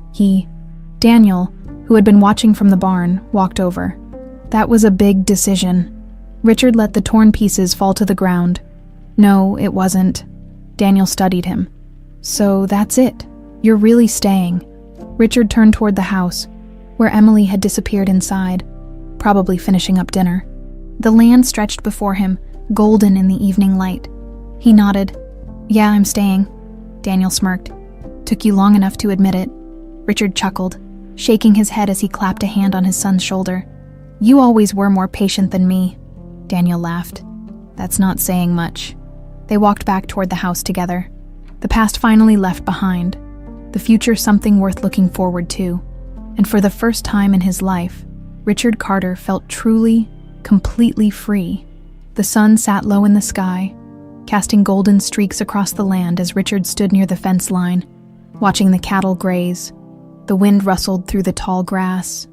Daniel, who had been watching from the barn, walked over. "That was a big decision." Richard let the torn pieces fall to the ground. "No, it wasn't." Daniel studied him. "So that's it. You're really staying." Richard turned toward the house, where Emily had disappeared inside, probably finishing up dinner. The land stretched before him, golden in the evening light. He nodded. "Yeah, I'm staying." Daniel smirked. "Took you long enough to admit it." Richard chuckled, shaking his head as he clapped a hand on his son's shoulder. "You always were more patient than me." Daniel laughed. "That's not saying much." They walked back toward the house together. The past finally left behind. The future something worth looking forward to. And for the first time in his life, Richard Carter felt truly, completely free. The sun sat low in the sky, casting golden streaks across the land as Richard stood near the fence line, watching the cattle graze. The wind rustled through the tall grass,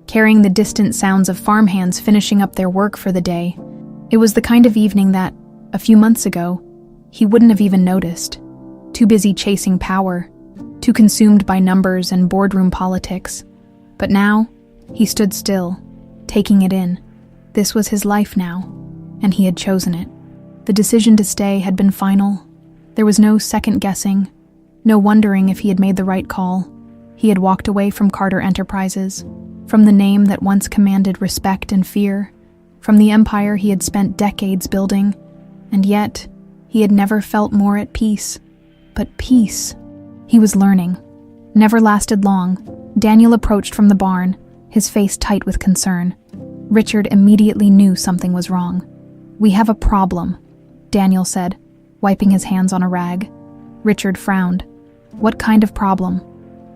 carrying the distant sounds of farmhands finishing up their work for the day. It was the kind of evening that, a few months ago, he wouldn't have even noticed. Too busy chasing power, too consumed by numbers and boardroom politics. But now, he stood still, taking it in. This was his life now, and he had chosen it. The decision to stay had been final. There was no second guessing, no wondering if he had made the right call. He had walked away from Carter Enterprises, from the name that once commanded respect and fear, from the empire he had spent decades building, and yet he had never felt more at peace. But peace, he was learning, never lasted long. Daniel approached from the barn, his face tight with concern. Richard immediately knew something was wrong. "We have a problem," Daniel said, wiping his hands on a rag. Richard frowned. "What kind of problem?"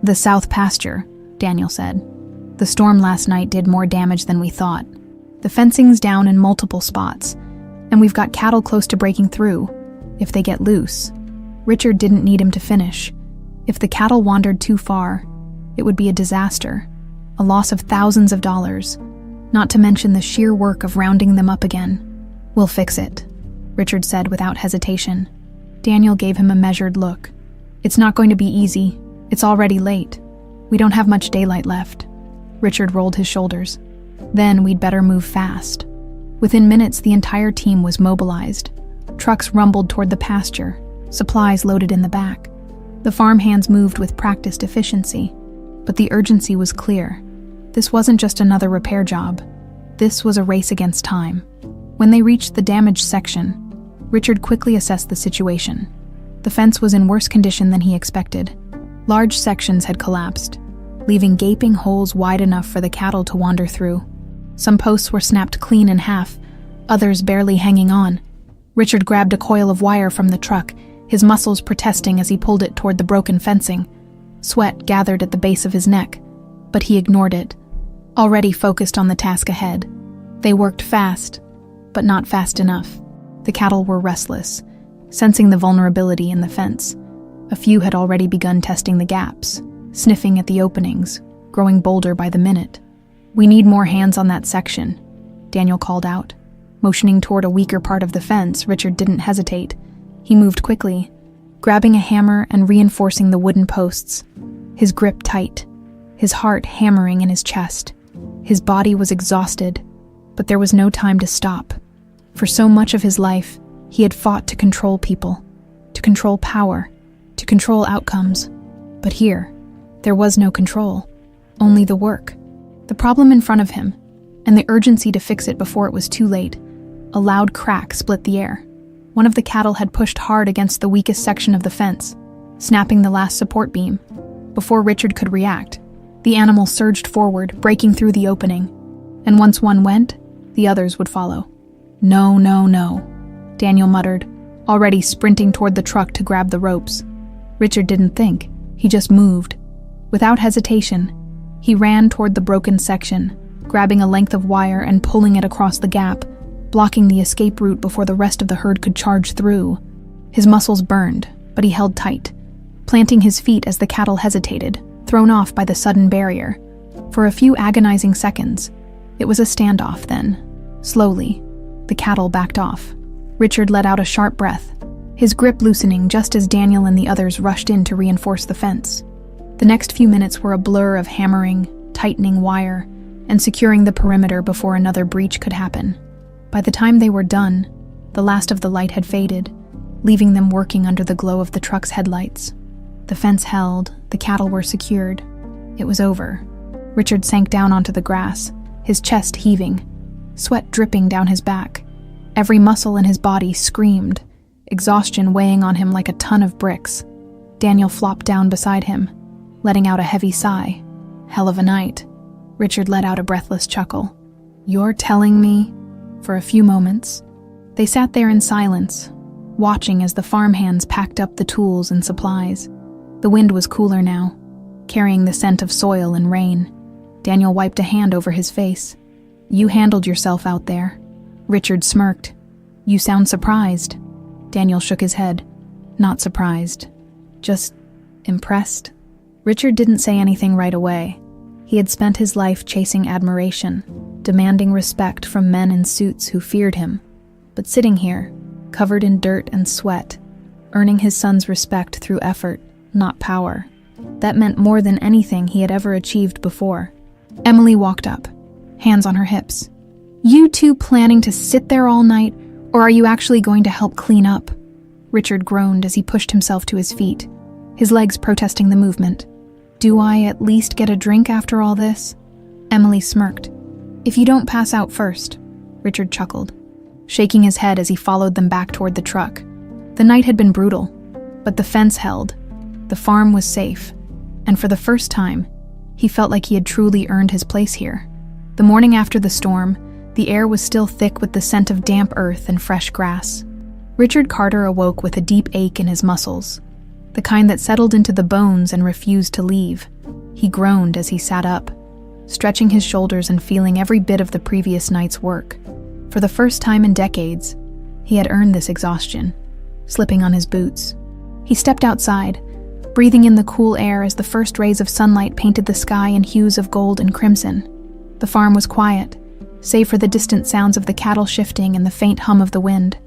"The south pasture," Daniel said. "The storm last night did more damage than we thought. The fencing's down in multiple spots, and we've got cattle close to breaking through, if they get loose." Richard didn't need him to finish. If the cattle wandered too far, it would be a disaster, a loss of thousands of dollars. not to mention the sheer work of rounding them up again. "We'll fix it," Richard said without hesitation. Daniel gave him a measured look. "It's not going to be easy. It's already late. We don't have much daylight left." Richard rolled his shoulders. "Then we'd better move fast." Within minutes, the entire team was mobilized. Trucks rumbled toward the pasture, supplies loaded in the back. The farmhands moved with practiced efficiency, but the urgency was clear. This wasn't just another repair job. This was a race against time. When they reached the damaged section, Richard quickly assessed the situation. The fence was in worse condition than he expected. Large sections had collapsed, leaving gaping holes wide enough for the cattle to wander through. Some posts were snapped clean in half, others barely hanging on. Richard grabbed a coil of wire from the truck, his muscles protesting as he pulled it toward the broken fencing. Sweat gathered at the base of his neck, but he ignored it, already focused on the task ahead. They worked fast, but not fast enough. The cattle were restless, sensing the vulnerability in the fence. A few had already begun testing the gaps, sniffing at the openings, growing bolder by the minute. "We need more hands on that section," Daniel called out. Motioning toward a weaker part of the fence, Richard didn't hesitate. He moved quickly, grabbing a hammer and reinforcing the wooden posts, his grip tight, his heart hammering in his chest. His body was exhausted, but there was no time to stop. For so much of his life, he had fought to control people, to control power, to control outcomes. But here, there was no control, only the work. The problem in front of him, and the urgency to fix it before it was too late. A loud crack split the air. One of the cattle had pushed hard against the weakest section of the fence, snapping the last support beam. Before Richard could react, the animal surged forward, breaking through the opening. And once one went, the others would follow. "No, no, no," Daniel muttered, already sprinting toward the truck to grab the ropes. Richard didn't think, he just moved. Without hesitation, he ran toward the broken section, grabbing a length of wire and pulling it across the gap, blocking the escape route before the rest of the herd could charge through. His muscles burned, but he held tight, planting his feet as the cattle hesitated, thrown off by the sudden barrier. For a few agonizing seconds, it was a standoff then. Slowly, the cattle backed off. Richard let out a sharp breath, his grip loosening just as Daniel and the others rushed in to reinforce the fence. The next few minutes were a blur of hammering, tightening wire, and securing the perimeter before another breach could happen. By the time they were done, the last of the light had faded, leaving them working under the glow of the truck's headlights. The fence held, the cattle were secured. It was over. Richard sank down onto the grass, his chest heaving, sweat dripping down his back. Every muscle in his body screamed, exhaustion weighing on him like a ton of bricks. Daniel flopped down beside him, letting out a heavy sigh. "Hell of a night." Richard let out a breathless chuckle. "You're telling me?" For a few moments, they sat there in silence, watching as the farmhands packed up the tools and supplies. The wind was cooler now, carrying the scent of soil and rain. Daniel wiped a hand over his face. "You handled yourself out there." Richard smirked. "You sound surprised." Daniel shook his head. "Not surprised. Just impressed." Richard didn't say anything right away. He had spent his life chasing admiration, demanding respect from men in suits who feared him. But sitting here, covered in dirt and sweat, earning his son's respect through effort, not power, that meant more than anything he had ever achieved before. Emily walked up, hands on her hips. "You two planning to sit there all night, or are you actually going to help clean up?" Richard groaned as he pushed himself to his feet, his legs protesting the movement. "Do I at least get a drink after all this?" Emily smirked. "If you don't pass out first," Richard chuckled, shaking his head as he followed them back toward the truck. The night had been brutal, but the fence held, the farm was safe, and for the first time, he felt like he had truly earned his place here. The morning after the storm, the air was still thick with the scent of damp earth and fresh grass. Richard Carter awoke with a deep ache in his muscles, the kind that settled into the bones and refused to leave. He groaned as he sat up, stretching his shoulders and feeling every bit of the previous night's work. For the first time in decades, he had earned this exhaustion, slipping on his boots. He stepped outside, breathing in the cool air as the first rays of sunlight painted the sky in hues of gold and crimson. The farm was quiet, save for the distant sounds of the cattle shifting and the faint hum of the wind.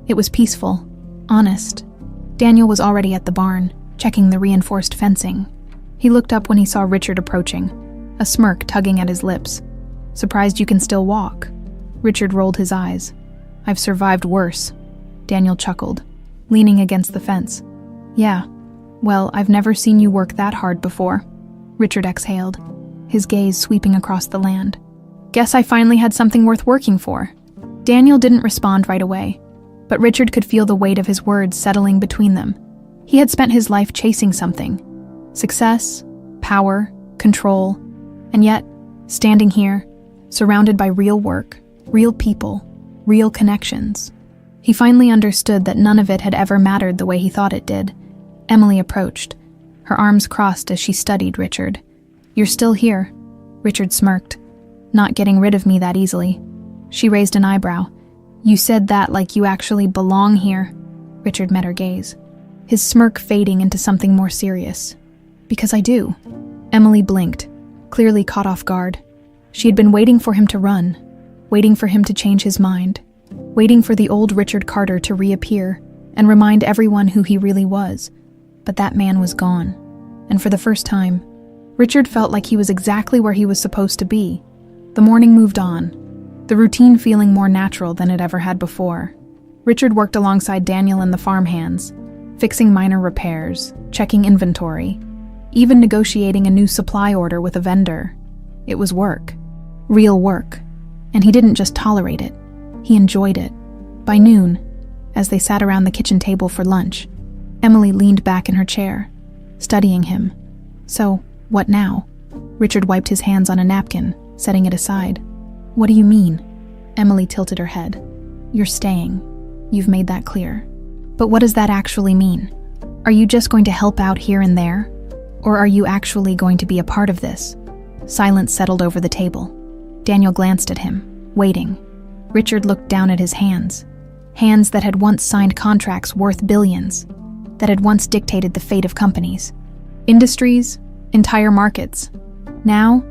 It was peaceful, honest. Daniel was already at the barn, checking the reinforced fencing. He looked up when he saw Richard approaching, a smirk tugging at his lips. "Surprised you can still walk?" Richard rolled his eyes. "I've survived worse," Daniel chuckled, leaning against the fence. "Yeah, well, I've never seen you work that hard before," Richard exhaled, his gaze sweeping across the land. "Guess I finally had something worth working for." Daniel didn't respond right away, but Richard could feel the weight of his words settling between them. He had spent his life chasing something: success, power, control, and yet, standing here, surrounded by real work, real people, real connections, he finally understood that none of it had ever mattered the way he thought it did. Emily approached, her arms crossed as she studied Richard. "You're still here," Richard smirked. "Not getting rid of me that easily." She raised an eyebrow. "You said that like you actually belong here." Richard met her gaze, his smirk fading into something more serious. "Because I do." Emily blinked, clearly caught off guard. She had been waiting for him to run, waiting for him to change his mind, waiting for the old Richard Carter to reappear and remind everyone who he really was. But that man was gone, and for the first time, Richard felt like he was exactly where he was supposed to be. The morning moved on, the routine feeling more natural than it ever had before. Richard worked alongside Daniel and the farmhands, fixing minor repairs, checking inventory, even negotiating a new supply order with a vendor. It was work, real work, and he didn't just tolerate it, he enjoyed it. By noon, as they sat around the kitchen table for lunch, Emily leaned back in her chair, studying him. "So, what now?" Richard wiped his hands on a napkin, setting it aside. "What do you mean?" Emily tilted her head. "You're staying. You've made that clear. But what does that actually mean? Are you just going to help out here and there? Or are you actually going to be a part of this?" Silence settled over the table. Daniel glanced at him, waiting. Richard looked down at his hands. Hands that had once signed contracts worth billions, that had once dictated the fate of companies. Industries, entire markets. Now,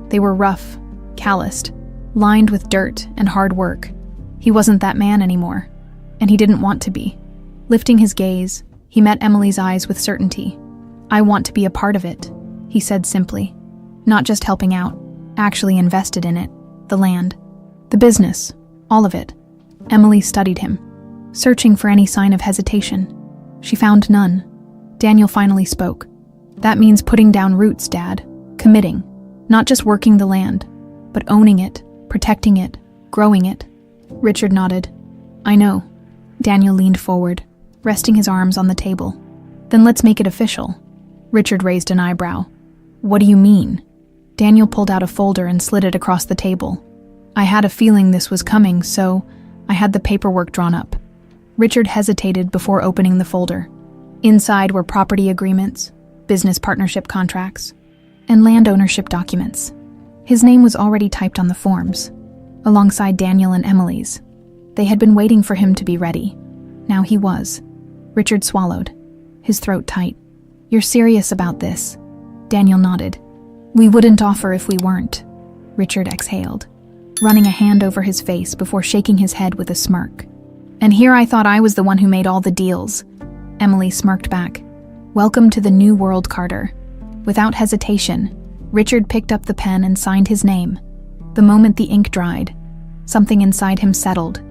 they were rough, calloused, lined with dirt and hard work. He wasn't that man anymore, and he didn't want to be. Lifting his gaze, he met Emily's eyes with certainty. "I want to be a part of it," he said simply. "Not just helping out, actually invested in it, the land, the business, all of it." Emily studied him, searching for any sign of hesitation. She found none. Daniel finally spoke. "That means putting down roots, Dad. Committing. Not just working the land, but owning it, protecting it, growing it." Richard nodded. "I know." Daniel leaned forward, resting his arms on the table. "Then let's make it official." Richard raised an eyebrow. "What do you mean?" Daniel pulled out a folder and slid it across the table. "I had a feeling this was coming, so I had the paperwork drawn up." Richard hesitated before opening the folder. Inside were property agreements, business partnership contracts, and land ownership documents. His name was already typed on the forms, alongside Daniel and Emily's. They had been waiting for him to be ready. Now he was. Richard swallowed, his throat tight. "You're serious about this?" Daniel nodded. "We wouldn't offer if we weren't." Richard exhaled, running a hand over his face before shaking his head with a smirk. "And here I thought I was the one who made all the deals." Emily smirked back. "Welcome to the new world, Carter." Without hesitation, Richard picked up the pen and signed his name. The moment the ink dried, something inside him settled,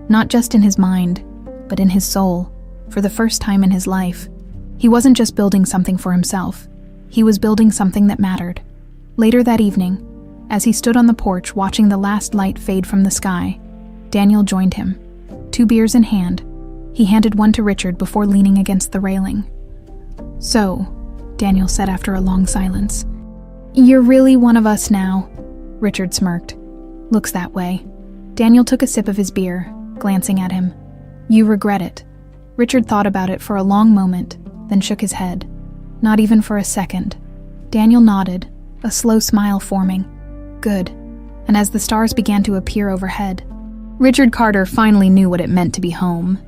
not just in his mind, but in his soul, for the first time in his life. He wasn't just building something for himself. He was building something that mattered. Later that evening, as he stood on the porch watching the last light fade from the sky, Daniel joined him. 2 beers in hand, he handed one to Richard before leaning against the railing. "So," Daniel said after a long silence, "you're really one of us now." Richard smirked. "Looks that way." Daniel took a sip of his beer, glancing at him. "You regret it." Richard thought about it for a long moment, then shook his head. Not even for a second. Daniel nodded, a slow smile forming. "Good." And as the stars began to appear overhead, Richard Carter finally knew what it meant to be home.